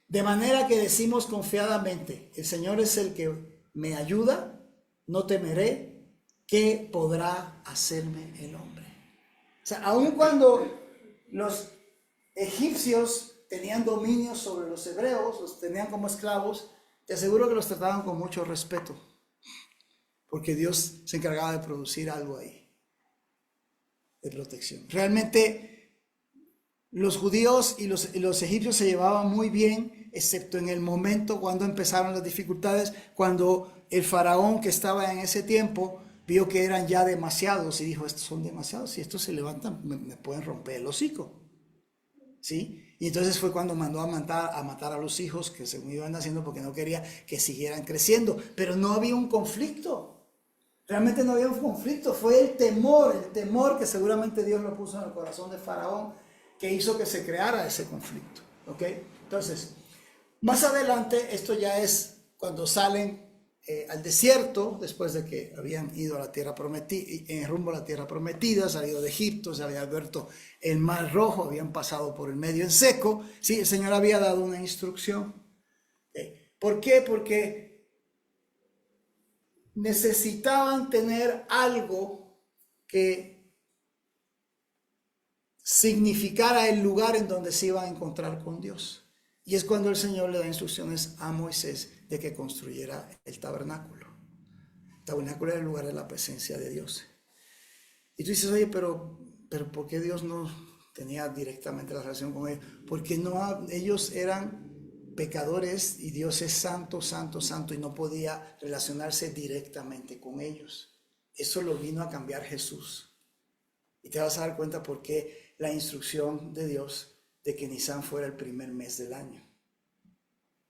de manera que decimos confiadamente, el Señor es el que me ayuda, no temeré, ¿qué podrá hacerme el hombre? O sea, aun cuando los egipcios tenían dominio sobre los hebreos, los tenían como esclavos, te aseguro que los trataban con mucho respeto, porque Dios se encargaba de producir algo ahí de protección. Realmente los judíos y los egipcios se llevaban muy bien, excepto en el momento cuando empezaron las dificultades, cuando el faraón que estaba en ese tiempo vio que eran ya demasiados y dijo, estos son demasiados, si estos se levantan me pueden romper el hocico, ¿sí? Y entonces fue cuando mandó a matar a los hijos que según iban haciendo porque no quería que siguieran creciendo, pero no había un conflicto. Realmente no había un conflicto, fue el temor que seguramente Dios lo puso en el corazón de Faraón que hizo que se creara ese conflicto, ¿ok? Entonces, más adelante, esto ya es cuando salen al desierto, después de que habían ido a la tierra prometida, en rumbo a la tierra prometida, salido de Egipto, se había abierto el mar rojo, habían pasado por el medio en seco, ¿sí? El Señor había dado una instrucción. ¿Okay? ¿Por qué? Porque necesitaban tener algo que significara el lugar en donde se iban a encontrar con Dios. Y es cuando el Señor le da instrucciones a Moisés de que construyera el tabernáculo. El tabernáculo era el lugar de la presencia de Dios. Y tú dices, oye, pero ¿por qué Dios no tenía directamente la relación con ellos? Porque ellos eran pecadores y Dios es santo, santo, santo y no podía relacionarse directamente con ellos. Eso lo vino a cambiar Jesús. Y te vas a dar cuenta por qué la instrucción de Dios de que Nisan fuera el primer mes del año.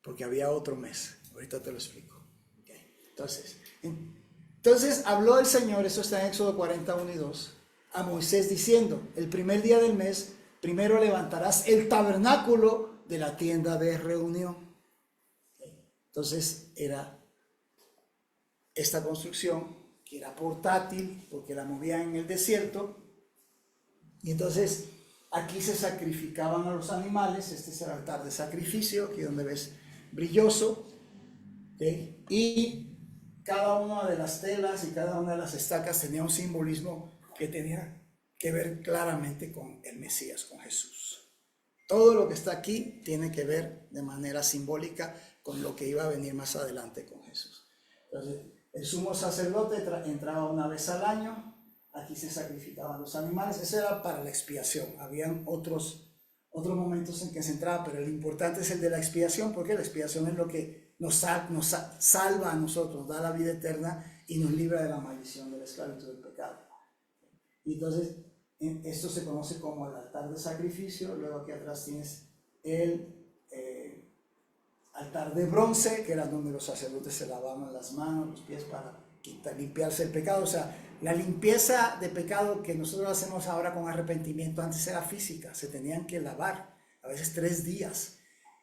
Porque había otro mes. Ahorita te lo explico. Okay. Entonces habló el Señor, eso está en Éxodo 41 y 2, a Moisés diciendo, el primer día del mes, primero levantarás el tabernáculo de la tienda de reunión. Entonces era esta construcción que era portátil porque la movían en el desierto. Y entonces aquí se sacrificaban a los animales. Este es el altar de sacrificio, aquí donde ves brilloso, ¿okay? Y cada una de las telas y cada una de las estacas tenía un simbolismo que tenía que ver claramente con el Mesías, con Jesús. Todo lo que está aquí tiene que ver de manera simbólica con lo que iba a venir más adelante con Jesús. Entonces, el sumo sacerdote entraba una vez al año, aquí se sacrificaban los animales, eso era para la expiación. Habían otros momentos en que se entraba, pero lo importante es el de la expiación, porque la expiación es lo que nos salva a nosotros, nos da la vida eterna y nos libra de la maldición de la esclavitud del pecado. Y entonces, esto se conoce como el altar de sacrificio. Luego aquí atrás tienes el altar de bronce, que era donde los sacerdotes se lavaban las manos, los pies para limpiarse el pecado. O sea, la limpieza de pecado que nosotros hacemos ahora con arrepentimiento antes era física, se tenían que lavar, a veces 3 días.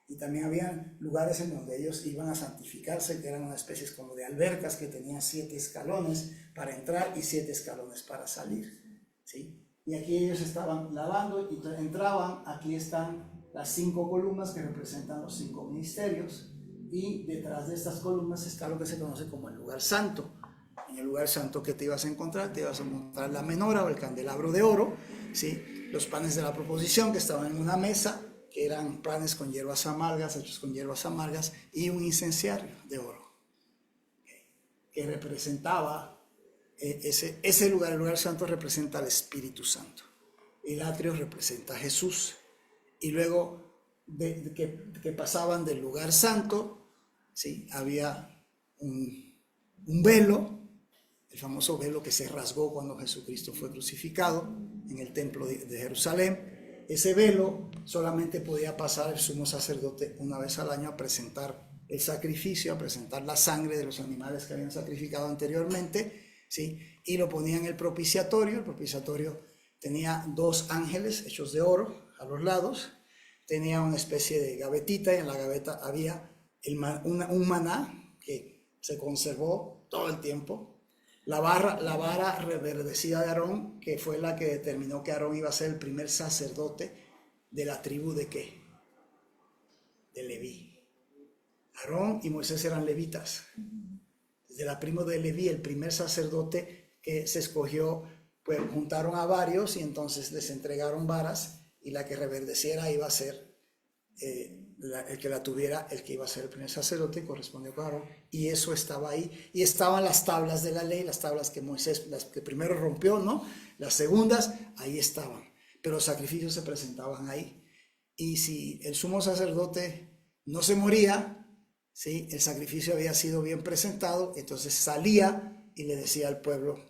Y también había lugares en donde ellos iban a santificarse, que eran unas especies como de albercas que tenían 7 escalones para entrar y 7 escalones para salir, ¿sí? Y aquí ellos estaban lavando y entraban. Aquí están las 5 columnas que representan los 5 ministerios, y detrás de estas columnas está lo que se conoce como el lugar santo. En el lugar santo, ¿qué te ibas a encontrar? Te ibas a encontrar la menorá o el candelabro de oro, ¿sí? Los panes de la proposición que estaban en una mesa, que eran panes con hierbas amargas, hechos con hierbas amargas, y un incenciario de oro, que representaba ese lugar. El lugar santo representa al Espíritu Santo. El atrio representa a Jesús. Y luego que pasaban del lugar santo, ¿sí? Había un velo, el famoso velo que se rasgó cuando Jesucristo fue crucificado en el templo de Jerusalén. Ese velo solamente podía pasar el sumo sacerdote una vez al año a presentar el sacrificio, a presentar la sangre de los animales que habían sacrificado anteriormente, ¿sí? Y lo ponía en el propiciatorio. El propiciatorio tenía 2 ángeles hechos de oro a los lados, tenía una especie de gavetita, y en la gaveta había un maná que se conservó todo el tiempo, la vara reverdecida de Aarón, que fue la que determinó que Aarón iba a ser el primer sacerdote de la tribu de ¿qué? De Leví. Aarón y Moisés eran levitas. De la tribu de Leví, el primer sacerdote que se escogió, pues juntaron a varios y entonces les entregaron varas, y la que reverdeciera iba a ser el que la tuviera, el que iba a ser el primer sacerdote, correspondió con Aarón. Y eso estaba ahí, y estaban las tablas de la ley, las tablas que Moisés, las que primero rompió, ¿no? Las segundas, ahí estaban, pero los sacrificios se presentaban ahí. Y si el sumo sacerdote no se moría, ¿sí? El sacrificio había sido bien presentado, entonces salía y le decía al pueblo: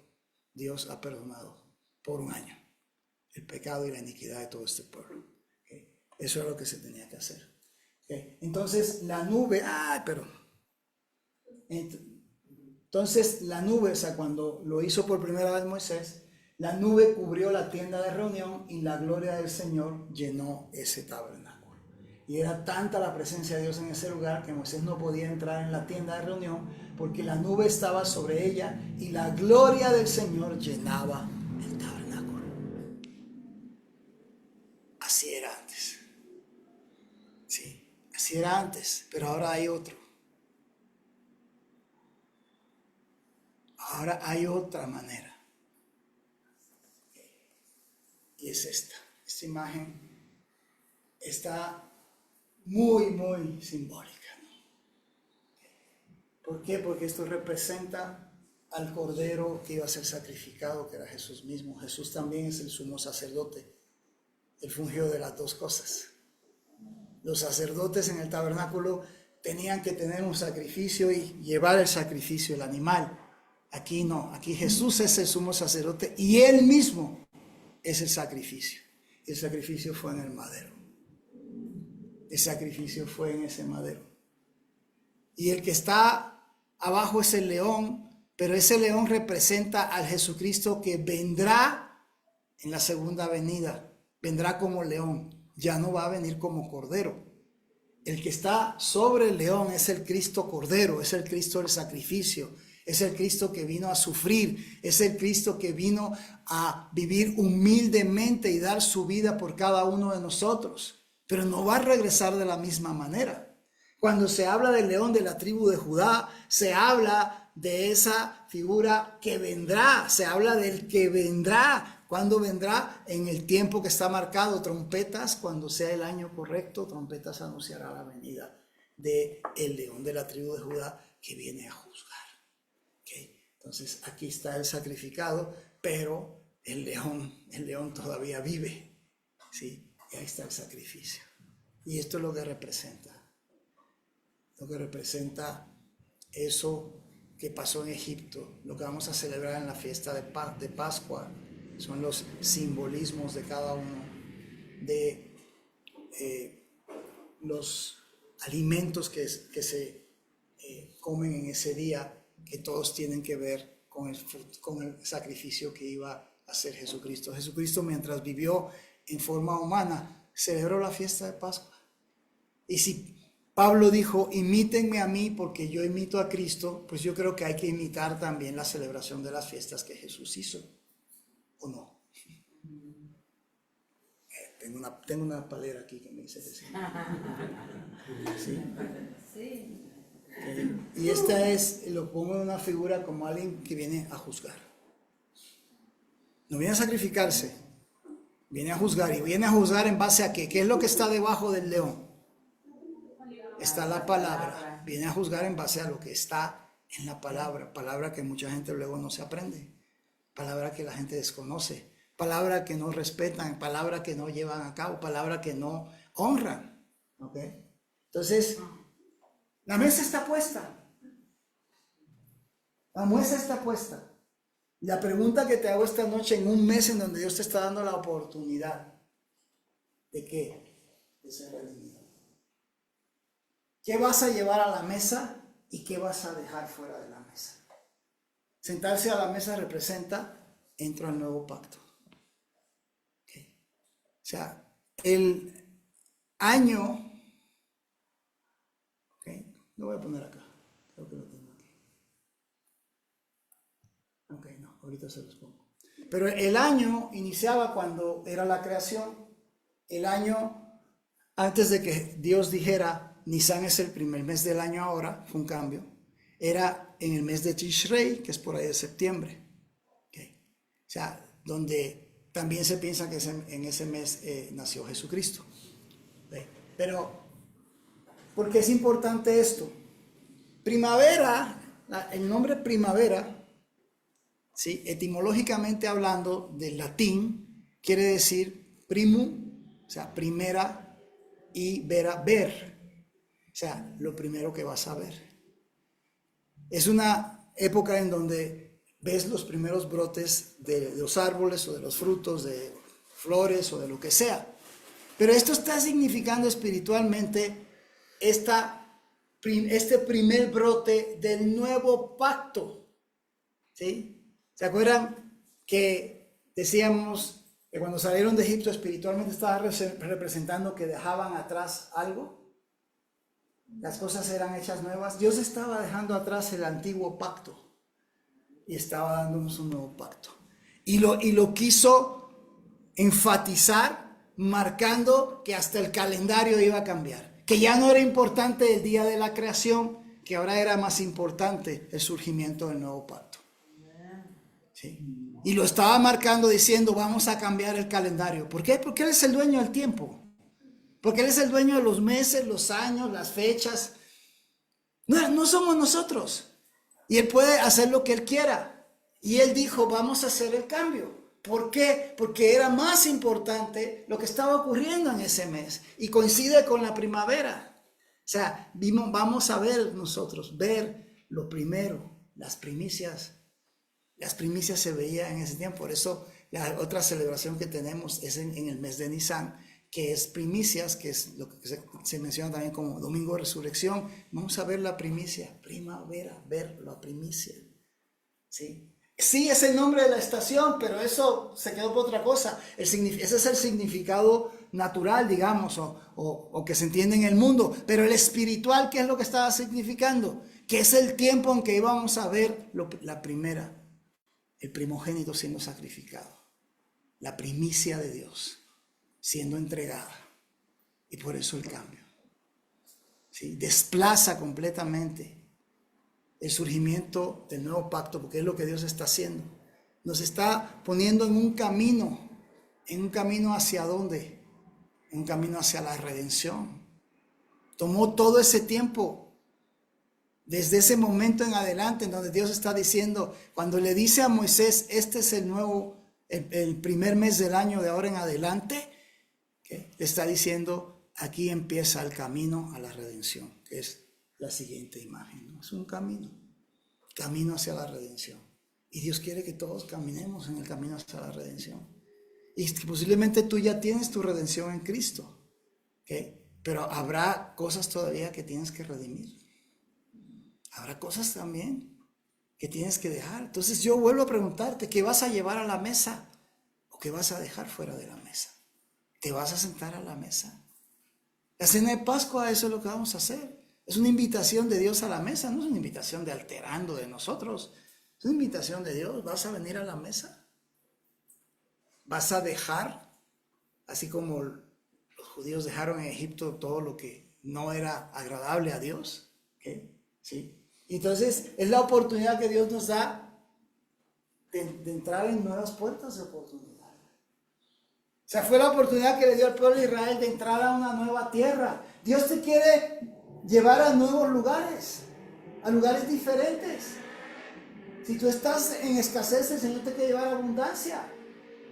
Dios ha perdonado por 1 año el pecado y la iniquidad de todo este pueblo. ¿Okay? Eso es lo que se tenía que hacer. ¿Okay? Entonces la nube, entonces la nube, o sea, cuando lo hizo por primera vez Moisés, la nube cubrió la tienda de reunión y la gloria del Señor llenó ese tabernáculo. Y era tanta la presencia de Dios en ese lugar que Moisés no podía entrar en la tienda de reunión, porque la nube estaba sobre ella y la gloria del Señor llenaba el tabernáculo. Así era antes. Sí, así era antes, pero ahora hay otro. Ahora hay otra manera. Y es esta. Esta imagen está muy, muy simbólica. ¿Por qué? Porque esto representa al Cordero que iba a ser sacrificado, que era Jesús mismo. Jesús también es el sumo sacerdote. Él fungió de las 2 cosas. Los sacerdotes en el tabernáculo tenían que tener un sacrificio y llevar el sacrificio, el animal. Aquí no, aquí Jesús es el sumo sacerdote y Él mismo es el sacrificio. El sacrificio fue en el madero. El sacrificio fue en ese madero. Y el que está abajo es el león, pero ese león representa al Jesucristo que vendrá en la segunda venida. Vendrá como león, ya no va a venir como cordero. El que está sobre el león es el Cristo Cordero, es el Cristo del sacrificio, es el Cristo que vino a sufrir, es el Cristo que vino a vivir humildemente y dar su vida por cada uno de nosotros, pero no va a regresar de la misma manera. Cuando se habla del león de la tribu de Judá, se habla de esa figura que vendrá, se habla del que vendrá ¿Cuándo vendrá? En el tiempo que está marcado, trompetas, cuando sea el año correcto, trompetas anunciará la venida de el león de la tribu de Judá que viene a juzgar. ¿Okay? Entonces aquí está el sacrificado, pero el león todavía vive, ¿sí? Y ahí está el sacrificio. Y esto es lo que representa. Lo que representa eso que pasó en Egipto, lo que vamos a celebrar en la fiesta de Pascua, son los simbolismos de cada uno de los alimentos que se comen en ese día, que todos tienen que ver con el sacrificio que iba a hacer Jesucristo. Jesucristo, mientras vivió en forma humana, celebró la fiesta de Pascua. Y si Pablo dijo, imítenme a mí porque yo imito a Cristo, pues yo creo que hay que imitar también la celebración de las fiestas que Jesús hizo, ¿o no? Tengo una palera aquí que me dice que sí. ¿Sí? Sí. Okay. Y esta lo pongo en una figura como alguien que viene a juzgar. No viene a sacrificarse, viene a juzgar. Y viene a juzgar en base a ¿qué? ¿Qué es lo que está debajo del león? Está la palabra. Viene a juzgar en base a lo que está en la palabra. Palabra que mucha gente luego no se aprende. Palabra que la gente desconoce. Palabra que no respetan. Palabra que no llevan a cabo. Palabra que no honran. ¿Okay? Entonces, la mesa está puesta. La mesa está puesta. La pregunta que te hago esta noche, en un mes en donde Dios te está dando la oportunidad ¿de qué? De ser redimido. ¿Qué vas a llevar a la mesa y qué vas a dejar fuera de la mesa? Sentarse a la mesa representa, entro al nuevo pacto. ¿Okay? O sea, el año, ¿okay? Lo voy a poner acá, creo que lo tengo aquí. Ok, no, ahorita se los pongo. Pero el año iniciaba cuando era la creación, el año antes de que Dios dijera, Nisan es el primer mes del año ahora, fue un cambio, era en el mes de Tishrei, que es por ahí de septiembre. Okay. O sea, donde también se piensa que en ese mes nació Jesucristo. Okay. Pero, ¿por qué es importante esto? Primavera, el nombre primavera, ¿sí? Etimológicamente hablando del latín, quiere decir primum, o sea, primera, y vera, ver. O sea, lo primero que vas a ver. Es una época en donde ves los primeros brotes de los árboles o de los frutos, de flores o de lo que sea. Pero esto está significando espiritualmente este primer brote del nuevo pacto. ¿Sí? ¿Se acuerdan que decíamos que cuando salieron de Egipto espiritualmente estaba representando que dejaban atrás algo? Las cosas eran hechas nuevas. Dios estaba dejando atrás el antiguo pacto y estaba dándonos un nuevo pacto. Y lo quiso enfatizar, marcando que hasta el calendario iba a cambiar. Que ya no era importante el día de la creación, que ahora era más importante el surgimiento del nuevo pacto. ¿Sí? Y lo estaba marcando diciendo, vamos a cambiar el calendario. ¿Por qué? Porque Él es el dueño del tiempo. Porque Él es el dueño de los meses, los años, las fechas. No somos nosotros. Y Él puede hacer lo que Él quiera. Y Él dijo, vamos a hacer el cambio. ¿Por qué? Porque era más importante lo que estaba ocurriendo en ese mes. Y coincide con la primavera. O sea, vamos a ver nosotros, ver lo primero, las primicias. Las primicias se veían en ese tiempo. Por eso la otra celebración que tenemos es en el mes de Nisan, que es primicias, que es lo que se menciona también como Domingo de Resurrección. Vamos a ver la primicia, primavera, ver la primicia. ¿Sí? Sí, es el nombre de la estación, pero eso se quedó por otra cosa. Ese es el significado natural, digamos, o que se entiende en el mundo. Pero el espiritual, ¿qué es lo que estaba significando? Que es el tiempo en que íbamos a ver la primera, el primogénito siendo sacrificado. La primicia de Dios siendo entregada. Y por eso el cambio. ¿Sí? Desplaza completamente el surgimiento del nuevo pacto, porque es lo que Dios está haciendo. nos está poniendo en un camino hacia dónde, en un camino hacia la redención. Tomó todo ese tiempo, desde ese momento en adelante, en donde Dios está diciendo, cuando le dice a Moisés, este es el primer mes del año de ahora en adelante, ¿okay? Le está diciendo, aquí empieza el camino a la redención, que es la siguiente imagen, ¿no? Es un camino hacia la redención. Y Dios quiere que todos caminemos en el camino hacia la redención. Y posiblemente tú ya tienes tu redención en Cristo, ¿okay? Pero habrá cosas todavía que tienes que redimir. Habrá cosas también que tienes que dejar. Entonces yo vuelvo a preguntarte, ¿qué vas a llevar a la mesa o qué vas a dejar fuera de la mesa? ¿Te vas a sentar a la mesa? La cena de Pascua, eso es lo que vamos a hacer. Es una invitación de Dios a la mesa, no es una invitación de alterando de nosotros. Es una invitación de Dios. ¿Vas a venir a la mesa? ¿Vas a dejar, así como los judíos dejaron en Egipto todo lo que no era agradable a Dios? ¿Okay? ¿Sí? Entonces es la oportunidad que Dios nos da de entrar en nuevas puertas de oportunidad. O sea, fue la oportunidad que le dio al pueblo de Israel de entrar a una nueva tierra. Dios te quiere llevar a nuevos lugares, a lugares diferentes. Si tú estás en escasez, el Señor te quiere llevar a abundancia.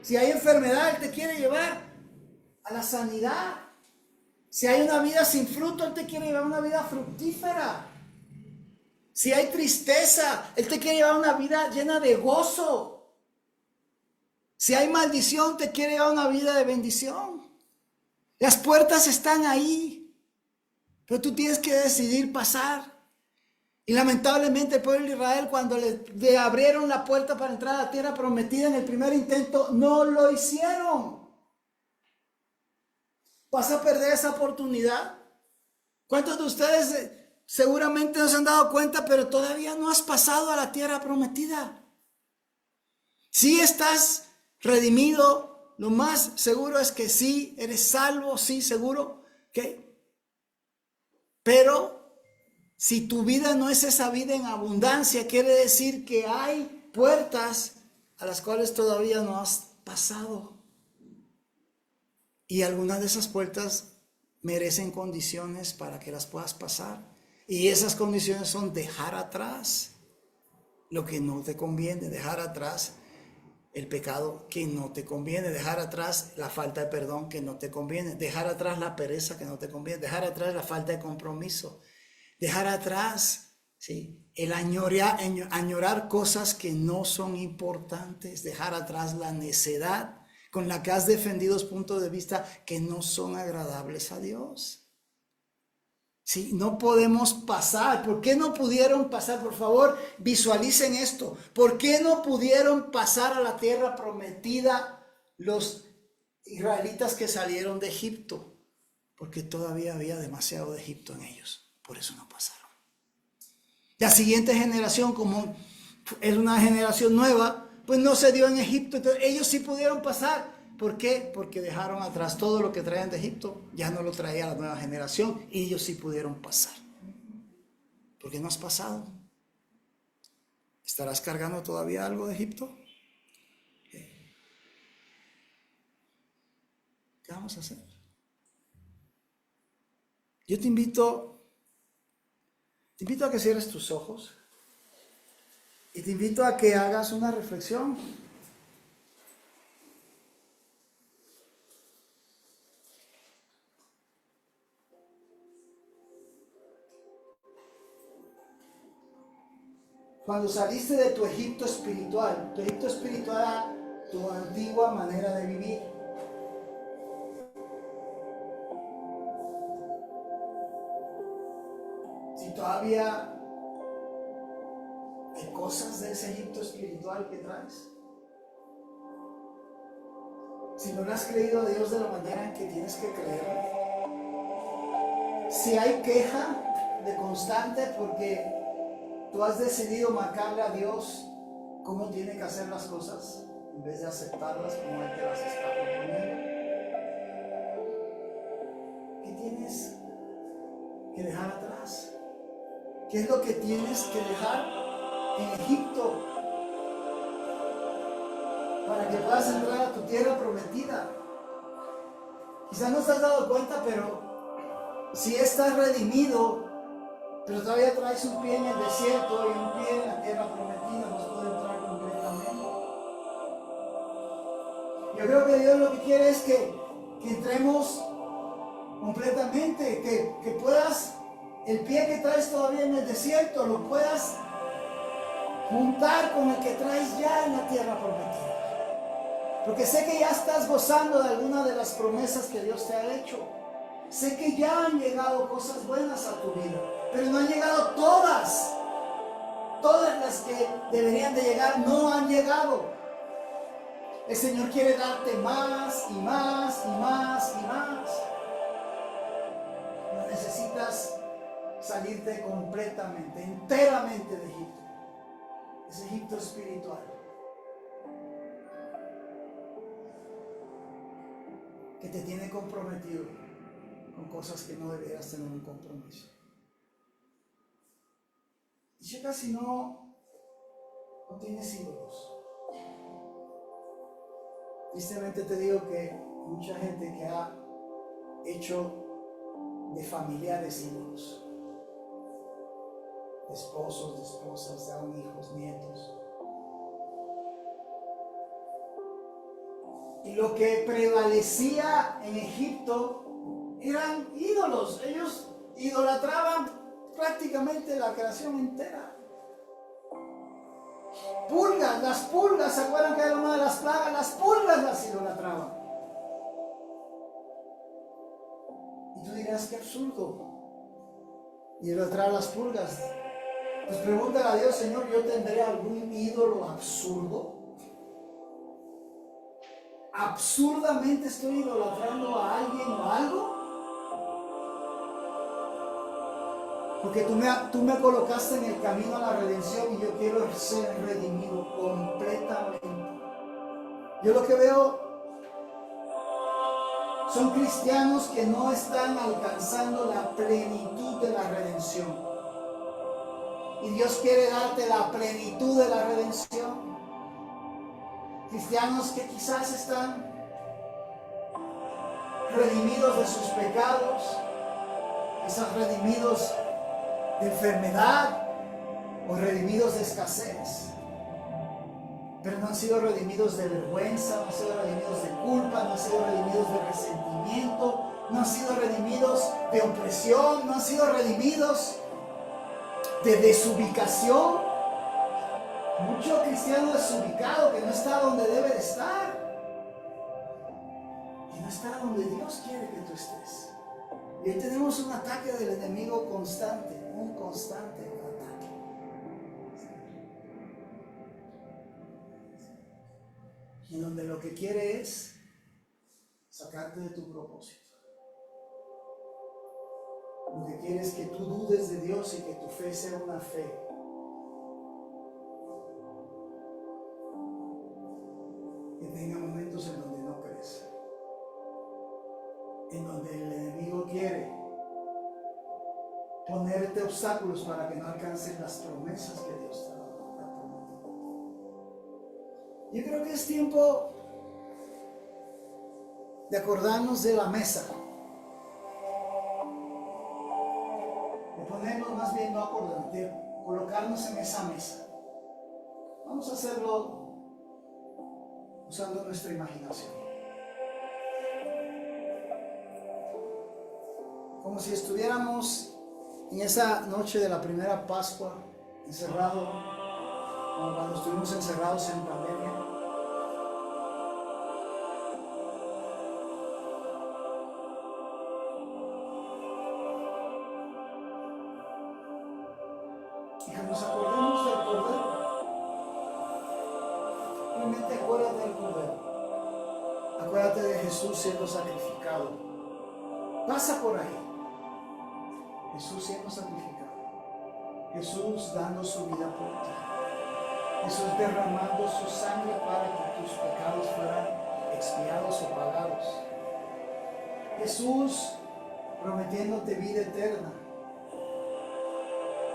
Si hay enfermedad, Él te quiere llevar a la sanidad. Si hay una vida sin fruto, Él te quiere llevar a una vida fructífera. Si hay tristeza, Él te quiere llevar a una vida llena de gozo. Si hay maldición, te quiere llevar a una vida de bendición. Las puertas están ahí, pero tú tienes que decidir pasar. Y lamentablemente el pueblo de Israel, cuando le abrieron la puerta para entrar a la tierra prometida en el primer intento, no lo hicieron. ¿Vas a perder esa oportunidad? ¿Cuántos de ustedes seguramente no se han dado cuenta, pero todavía no has pasado a la tierra prometida? Si estás redimido, lo más seguro es que sí, eres salvo, sí, seguro, ¿ok? Pero si tu vida no es esa vida en abundancia, quiere decir que hay puertas a las cuales todavía no has pasado. Y algunas de esas puertas merecen condiciones para que las puedas pasar. Y esas condiciones son dejar atrás lo que no te conviene, dejar atrás el pecado que no te conviene, dejar atrás la falta de perdón que no te conviene, dejar atrás la pereza que no te conviene, dejar atrás la falta de compromiso. Dejar atrás, ¿sí?, el añorar cosas que no son importantes. Dejar atrás la necedad con la que has defendido puntos de vista que no son agradables a Dios. ¿Sí? No podemos pasar. ¿Por qué no pudieron pasar? Por favor, visualicen esto. ¿Por qué no pudieron pasar a la tierra prometida los israelitas que salieron de Egipto? Porque todavía había demasiado de Egipto en ellos. Por eso no pasaron. La siguiente generación, como es una generación nueva, pues no se dio en Egipto. Entonces ellos sí pudieron pasar. ¿Por qué? Porque dejaron atrás todo lo que traían de Egipto. Ya no lo traía la nueva generación y ellos sí pudieron pasar. ¿Por qué no has pasado? ¿Estarás cargando todavía algo de Egipto? ¿Qué vamos a hacer? Yo te invito a que cierres tus ojos y te invito a que hagas una reflexión. Cuando saliste de tu Egipto espiritual era tu antigua manera de vivir. Si todavía hay cosas de ese Egipto espiritual que traes, si no le has creído a Dios de la manera en que tienes que creer, si hay queja de constante porque tú has decidido marcarle a Dios cómo tiene que hacer las cosas en vez de aceptarlas como Él te las está proponiendo, ¿qué tienes que dejar atrás? ¿Qué es lo que tienes que dejar en Egipto? para que puedas entrar a tu tierra prometida. Quizás no te has dado cuenta, pero si estás redimido, pero todavía traes un pie en el desierto y un pie en la tierra prometida, no puede entrar completamente. Yo creo que Dios lo que quiere es que entremos completamente, que puedas, el pie que traes todavía en el desierto, lo puedas juntar con el que traes ya en la tierra prometida. Porque sé que ya estás gozando de alguna de las promesas que Dios te ha hecho. Sé que ya han llegado cosas buenas a tu vida, pero no han llegado todas. Todas las que deberían de llegar no han llegado. El Señor quiere darte más y más y más y más. No necesitas salirte completamente, enteramente de Egipto. Es Egipto espiritual. Que te tiene comprometido con cosas que no deberías tener un compromiso. Y checa si no tienes ídolos. Tristemente te digo que hay mucha gente que ha hecho de familiares ídolos, de esposos, de esposas, de aún hijos, nietos. Y lo que prevalecía en Egipto eran ídolos. Ellos idolatraban prácticamente la creación entera. Pulgas, las pulgas, ¿se acuerdan que era una de las plagas? Las pulgas las idolatraban. Y tú dirás, qué absurdo idolatrar las pulgas. Pues pregúntale a Dios, Señor, ¿yo tendré algún ídolo absurdo? ¿Absurdamente estoy idolatrando a alguien o algo? Porque tú me colocaste en el camino a la redención y yo quiero ser redimido completamente. Yo lo que veo son cristianos que no están alcanzando la plenitud de la redención. Y Dios quiere darte la plenitud de la redención. Cristianos que quizás están redimidos de sus pecados, quizás redimidos de enfermedad o redimidos de escasez, pero no han sido redimidos de vergüenza, no han sido redimidos de culpa, no han sido redimidos de resentimiento, no han sido redimidos de opresión, no han sido redimidos de desubicación. Mucho cristiano desubicado que no está donde debe de estar, que no está donde Dios quiere que tú estés. Y ahí tenemos un ataque del enemigo constante, un constante ataque. Y donde lo que quiere es sacarte de tu propósito. Lo que quiere es que tú dudes de Dios y que tu fe sea una fe que tenga momentos en donde no crees, en donde el enemigo quiere ponerte obstáculos para que no alcances las promesas que Dios te ha prometido. Yo creo que es tiempo de acordarnos de la mesa, de ponernos, más bien no acordarnos, de colocarnos en esa mesa. Vamos a hacerlo usando nuestra imaginación. Como si estuviéramos en esa noche de la primera Pascua, encerrado, como cuando estuvimos encerrados en pandemia. Y que nos acordemos del Cordero. Realmente acuérdate del Cordero. Acuérdate de Jesús siendo sacrificado. Pasa por ahí. Jesús siendo sacrificado. Jesús dando su vida por ti. Jesús derramando su sangre para que tus pecados fueran expiados o pagados. Jesús prometiéndote vida eterna,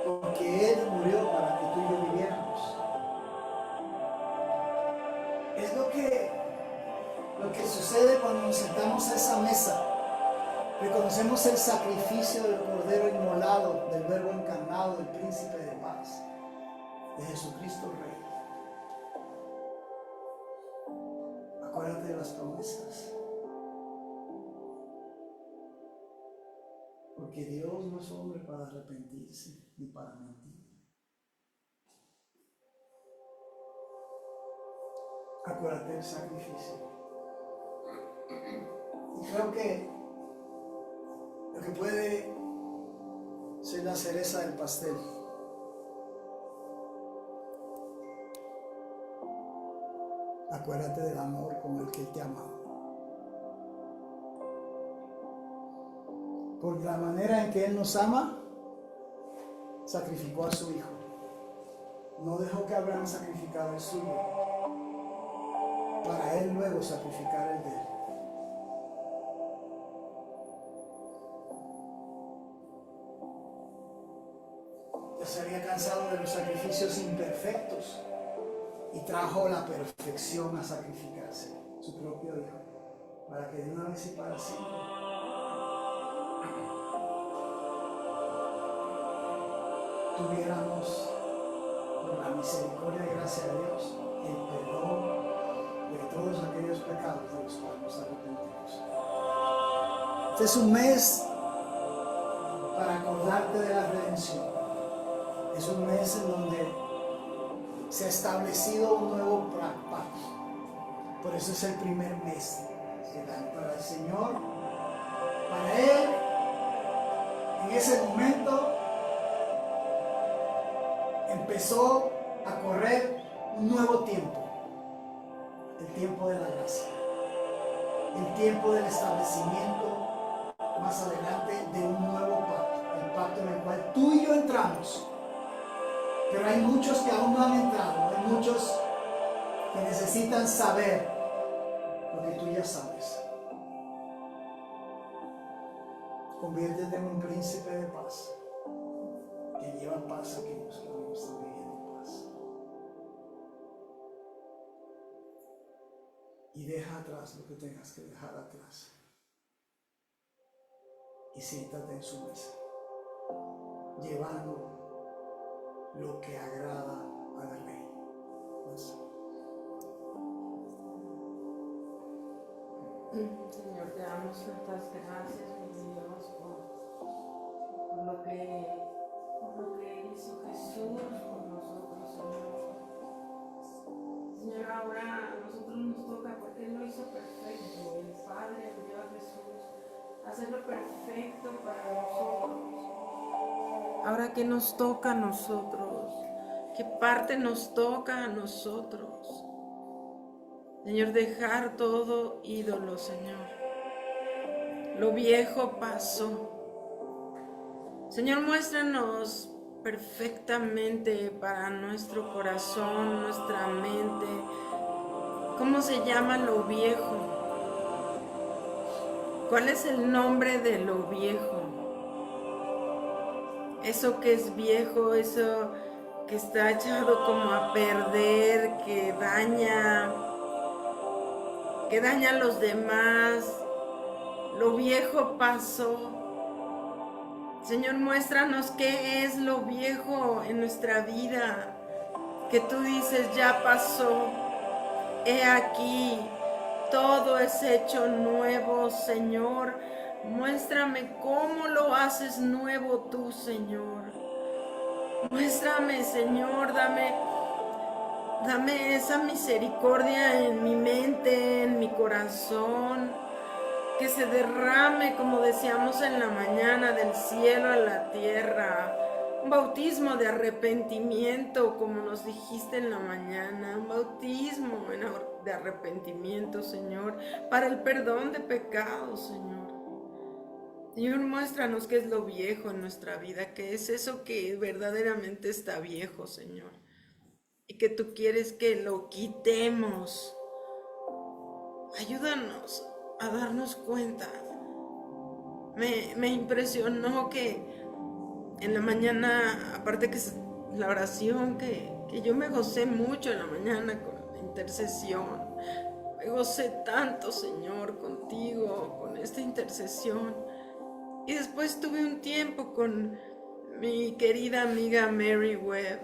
porque Él murió para que tú y yo viviéramos. Es lo que lo que sucede cuando nos sentamos a esa mesa? Reconocemos el sacrificio del Cordero inmolado, del Verbo encarnado, del Príncipe de paz, de Jesucristo Rey. Acuérdate de las promesas. Porque Dios no es hombre para arrepentirse ni para mentir. Acuérdate del sacrificio. Y creo que lo que puede ser la cereza del pastel acuérdate del amor con el que Él te ama. Por la manera en que Él nos ama, sacrificó a su Hijo. No dejó que Abraham sacrificara el suyo, para Él luego sacrificar el de Él. Ya se había cansado de los sacrificios imperfectos y trajo la perfección a sacrificarse, su propio Hijo, para que de una vez y para siempre tuviéramos, por la misericordia y gracia de Dios, el perdón de todos aquellos pecados de los cuales nos arrepentimos. Este es un mes para acordarte de la redención. Es un mes en donde se ha establecido un nuevo pacto. Por eso es el primer mes del año para el Señor. Para Él, en ese momento, empezó a correr un nuevo tiempo. El tiempo de la gracia. El tiempo del establecimiento más adelante de un nuevo pacto. El pacto en el cual tú y yo entramos. Pero hay muchos que aún no han entrado. Hay muchos que necesitan saber lo que tú ya sabes. Conviértete en un príncipe de paz que lleva paz a aquellos que no están viviendo paz. Y deja atrás lo que tengas que dejar atrás. Y siéntate en su mesa, llevando lo que agrada al Rey. Señor, te damos tantas gracias, mi Dios, por lo que hizo Jesús por nosotros, Señor. Señor, ahora a nosotros nos toca, porque Él lo hizo perfecto. El Padre envió a Jesús a hacerlo perfecto para nosotros. Ahora, ¿qué nos toca a nosotros? ¿Qué parte nos toca a nosotros? Señor, dejar todo ídolo, Señor. Lo viejo pasó. Señor, muéstranos perfectamente para nuestro corazón, nuestra mente, ¿cómo se llama lo viejo? ¿Cuál es el nombre de lo viejo? Eso que es viejo, eso que está echado como a perder, que daña a los demás. Lo viejo pasó. Señor, muéstranos qué es lo viejo en nuestra vida, que tú dices ya pasó. He aquí, todo es hecho nuevo, Señor. Muéstrame cómo lo haces nuevo tú, Señor. Muéstrame, Señor, dame esa misericordia en mi mente, en mi corazón, que se derrame, como decíamos en la mañana, del cielo a la tierra. Un bautismo de arrepentimiento, como nos dijiste en la mañana, un bautismo de arrepentimiento, Señor, para el perdón de pecados, Señor. Señor, muéstranos qué es lo viejo en nuestra vida, qué es eso que verdaderamente está viejo, Señor, y que tú quieres que lo quitemos. Ayúdanos a darnos cuenta. Me impresionó que en la mañana, aparte que es la oración, que yo me gocé mucho en la mañana con la intercesión, Me gocé tanto, Señor, contigo, con esta intercesión. Y después tuve un tiempo con mi querida amiga Mary Webb.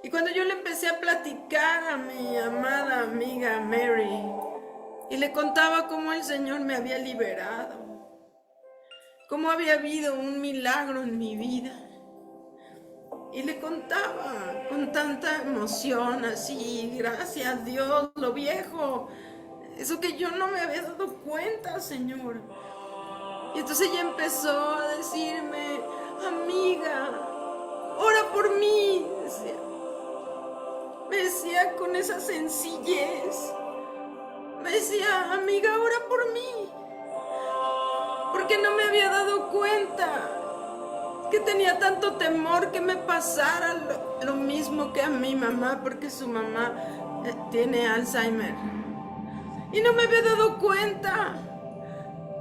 Y cuando yo le empecé a platicar a mi amada amiga Mary, y le contaba cómo el Señor me había liberado, cómo había habido un milagro en mi vida, y le contaba con tanta emoción, así, gracias Dios, lo viejo, eso que yo no me había dado cuenta, Señor. Y entonces ella empezó a decirme, amiga, ora por mí, decía. Me decía con esa sencillez, me decía, amiga, ora por mí, porque no me había dado cuenta que tenía tanto temor que me pasara lo mismo que a mi mamá, porque su mamá tiene Alzheimer. Y no me había dado cuenta.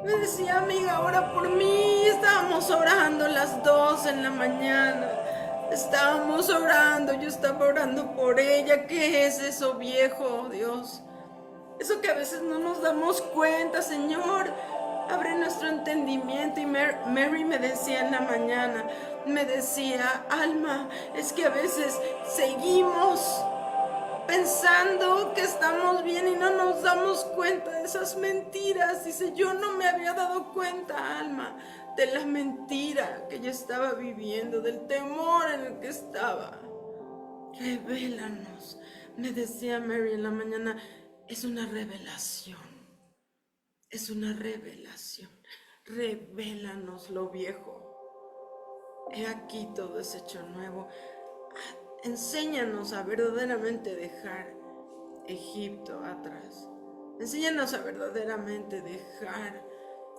Me decía, amiga, ora por mí. Estábamos orando las 2 en la mañana. Estábamos orando, yo estaba orando por ella. ¿Qué es eso, viejo, Dios? Eso que a veces no nos damos cuenta, Señor. Abre nuestro entendimiento. Y Mary me decía en la mañana, me decía, Alma, es que a veces seguimos pensando que estamos bien y no nos damos cuenta de esas mentiras. Dice, yo no me había dado cuenta, Alma, de la mentira que yo estaba viviendo, del temor en el que estaba. Revélanos, me decía Mary en la mañana, es una revelación, es una revelación. Revélanos lo viejo. He aquí todo es hecho nuevo. Enséñanos a verdaderamente dejar Egipto atrás. Enséñanos a verdaderamente dejar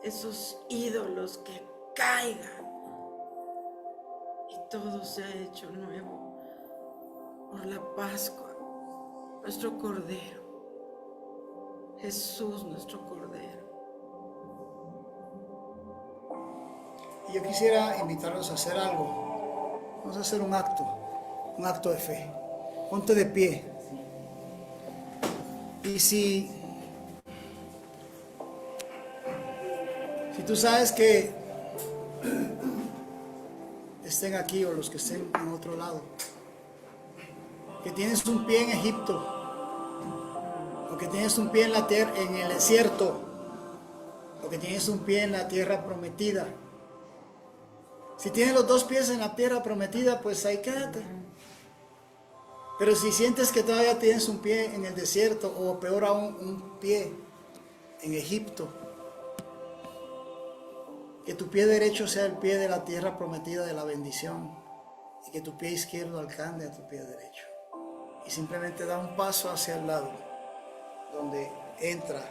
esos ídolos que caigan y todo se ha hecho nuevo por la Pascua, nuestro Cordero, Jesús nuestro Cordero. Y yo quisiera invitarlos a hacer algo. Vamos a hacer un acto de fe. Ponte de pie. Y si tú sabes que estén aquí o los que estén en otro lado, que tienes un pie en Egipto, o que tienes un pie en la tierra, en el desierto, o que tienes un pie en la tierra prometida. Si tienes los dos pies en la tierra prometida, pues ahí quédate. Pero si sientes que todavía tienes un pie en el desierto, o peor aún, un pie en Egipto, que tu pie derecho sea el pie de la tierra prometida de la bendición, y que tu pie izquierdo alcance a tu pie derecho. Y simplemente da un paso hacia el lado, donde entra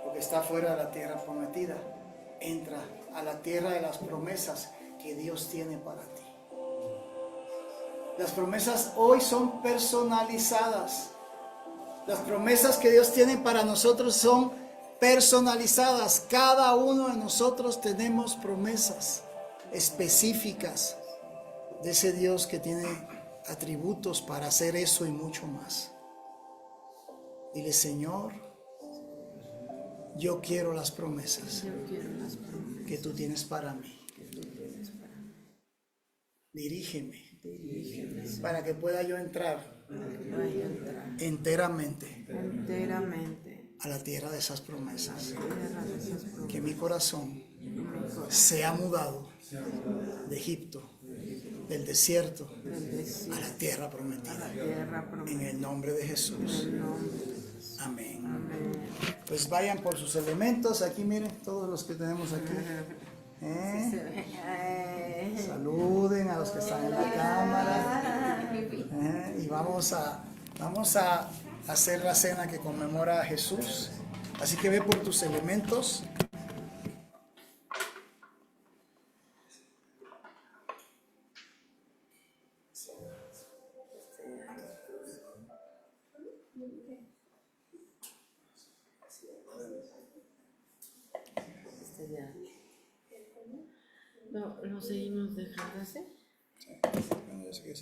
lo que está fuera de la tierra prometida, entra a la tierra de las promesas que Dios tiene para ti. Las promesas hoy son personalizadas. Las promesas que Dios tiene para nosotros son personalizadas. Cada uno de nosotros tenemos promesas específicas de ese Dios que tiene atributos para hacer eso y mucho más. Dile, Señor, yo quiero las promesas que tú tienes para mí. Dirígeme para que pueda yo entrar enteramente a la tierra de esas promesas. Que mi corazón sea mudado de Egipto, del desierto, a la tierra prometida. En el nombre de Jesús. Amén. Pues vayan por sus elementos. Aquí miren, todos los que tenemos aquí. Saluden a los que están en la cámara. Y vamos a hacer la cena que conmemora a Jesús. Así que ve por tus elementos. ¿Lo seguimos dejando así? Sí, yo sé que es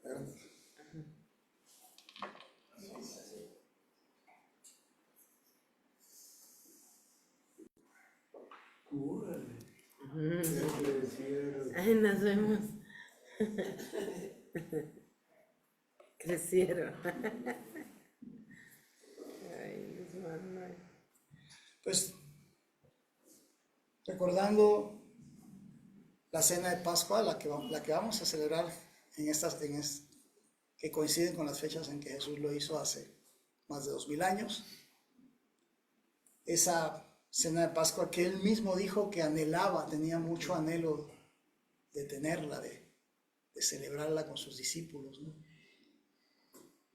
grande. Ay, nos vemos. Crecieron. Ay, Luis Manuel. Pues recordando la cena de Pascua, la que vamos a celebrar que coinciden con las fechas en que Jesús lo hizo hace más de 2000 años. Esa cena de Pascua que él mismo dijo que anhelaba, tenía mucho anhelo de tenerla, de celebrarla con sus discípulos, ¿no?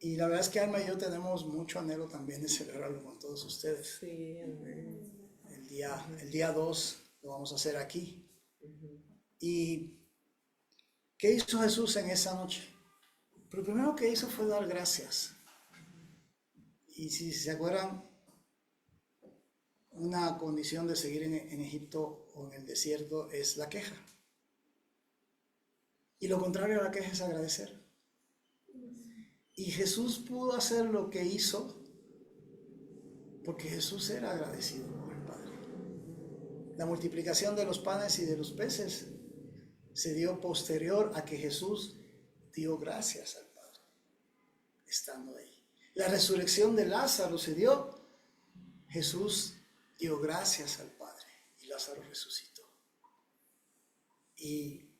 Y la verdad es que Alma y yo tenemos mucho anhelo también de celebrarlo con todos ustedes. Sí, amén. El día 2 lo vamos a hacer aquí. ¿Y qué hizo Jesús en esa noche? Lo primero que hizo fue dar gracias. Y si se acuerdan, una condición de seguir en Egipto o en el desierto es la queja. Y lo contrario a la queja es agradecer. Y Jesús pudo hacer lo que hizo porque Jesús era agradecido por el Padre. La multiplicación de los panes y de los peces se dio posterior a que Jesús dio gracias al Padre, estando ahí. La resurrección de Lázaro se dio, Jesús dio gracias al Padre y Lázaro resucitó. Y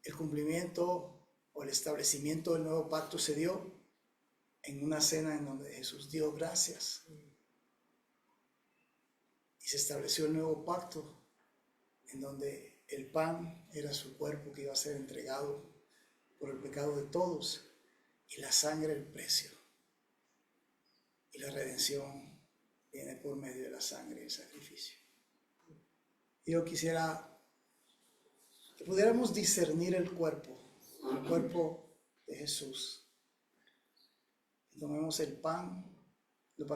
el cumplimiento o el establecimiento del nuevo pacto se dio en una cena en donde Jesús dio gracias. Y se estableció el nuevo pacto en donde el pan era su cuerpo que iba a ser entregado por el pecado de todos y la sangre el precio. Y la redención viene por medio de la sangre y el sacrificio. Yo quisiera que pudiéramos discernir el cuerpo de Jesús. Tomemos el pan, lo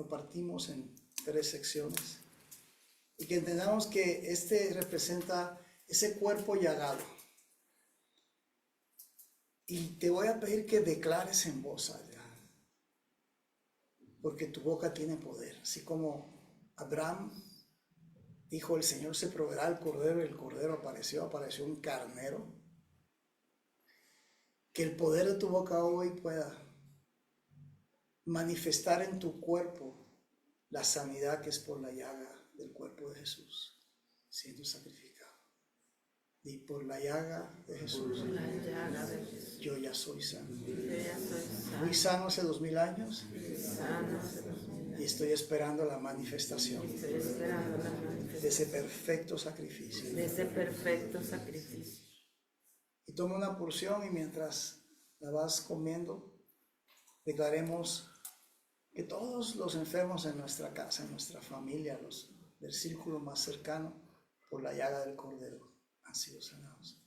partimos en 3 secciones y que entendamos que este representa ese cuerpo llagado. Y te voy a pedir que declares en voz alta, porque tu boca tiene poder. Así como Abraham dijo, el Señor se proveerá el cordero, y el cordero apareció un carnero. Que el poder de tu boca hoy pueda manifestar en tu cuerpo la sanidad que es por la llaga del cuerpo de Jesús, siendo sacrificado. Y por la llaga de Jesús, yo ya soy sano. Fui sano hace 2000 años y estoy esperando la manifestación de ese perfecto sacrificio. Y toma una porción y mientras la vas comiendo, declaremos que todos los enfermos en nuestra casa, en nuestra familia, los del círculo más cercano, por la llaga del Cordero, han sido sanados.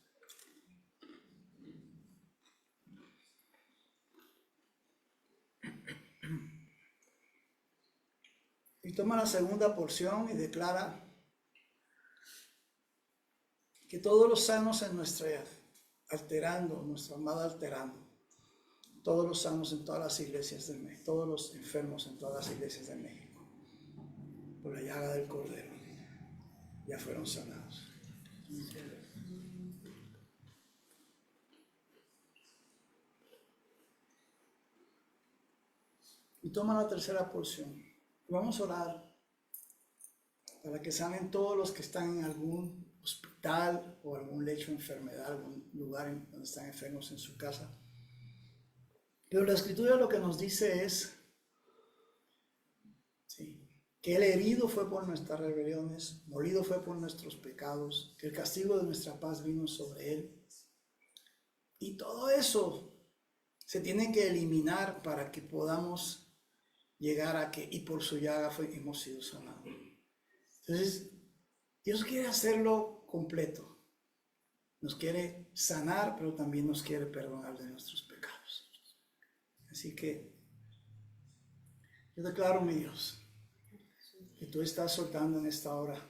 Y toma la segunda porción y declara que todos los sanos en nuestra amada alterando, todos los sanos en todas las iglesias de México, todos los enfermos en todas las iglesias de México, por la llaga del Cordero, ya fueron sanados. Y toma la tercera porción. Vamos a orar para que sanen todos los que están en algún hospital o algún lecho de enfermedad, algún lugar donde están enfermos en su casa. Pero la Escritura lo que nos dice es que el herido fue por nuestras rebeliones, molido fue por nuestros pecados, que el castigo de nuestra paz vino sobre él. Y todo eso se tiene que eliminar para que podamos llegar a que, y por su llaga hemos sido sanados. Entonces, Dios quiere hacerlo completo. Nos quiere sanar, pero también nos quiere perdonar de nuestros pecados. Así que yo declaro, mi Dios, que tú estás soltando en esta hora,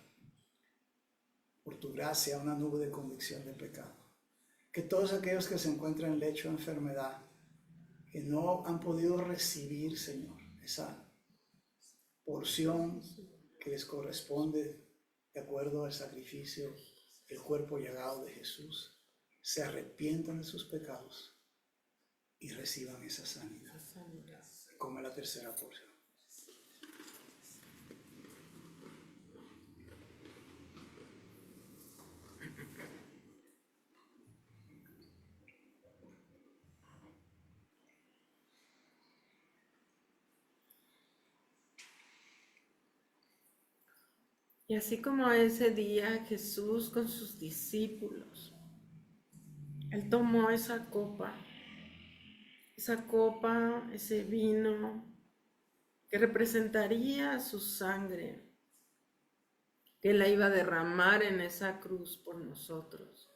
por tu gracia, una nube de convicción de pecado. Que todos aquellos que se encuentran en lecho de enfermedad, que no han podido recibir, Señor, esa porción que les corresponde de acuerdo al sacrificio el cuerpo llagado de Jesús, se arrepientan de sus pecados y reciban esa sanidad. Como la tercera porción. Y así como ese día Jesús con sus discípulos, Él tomó esa copa, ese vino que representaría su sangre, que Él la iba a derramar en esa cruz por nosotros.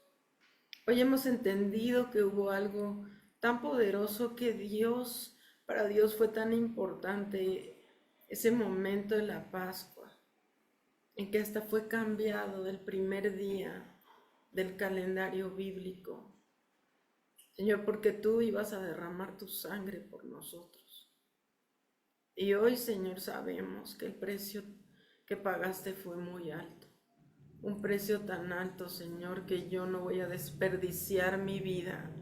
Hoy hemos entendido que hubo algo tan poderoso que para Dios fue tan importante ese momento de la Pascua, en que hasta fue cambiado del primer día del calendario bíblico. Señor, porque tú ibas a derramar tu sangre por nosotros. Y hoy, Señor, sabemos que el precio que pagaste fue muy alto. Un precio tan alto, Señor, que yo no voy a desperdiciar mi vida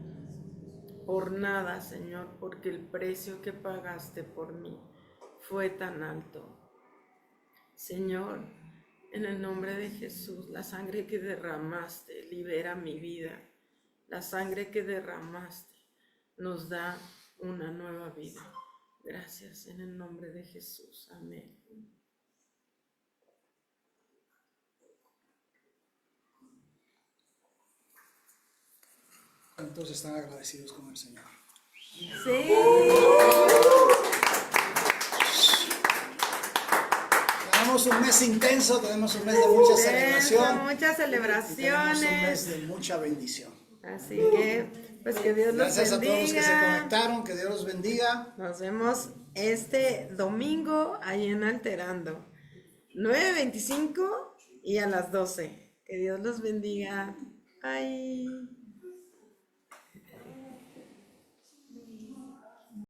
por nada, Señor, porque el precio que pagaste por mí fue tan alto. Señor, en el nombre de Jesús, la sangre que derramaste libera mi vida. La sangre que derramaste nos da una nueva vida. Gracias en el nombre de Jesús. Amén. ¿Cuántos están agradecidos con el Señor? Sí. Tenemos un mes intenso, tenemos un mes de mucha celebración. Muchas Y tenemos un celebraciones. mes de mucha bendición. Así que, pues que Dios los Gracias a todos los que se bendiga. conectaron, que Dios los bendiga. Nos vemos este domingo ahí en Alterando. 9:25 y a las 12. Que Dios los bendiga. Bye.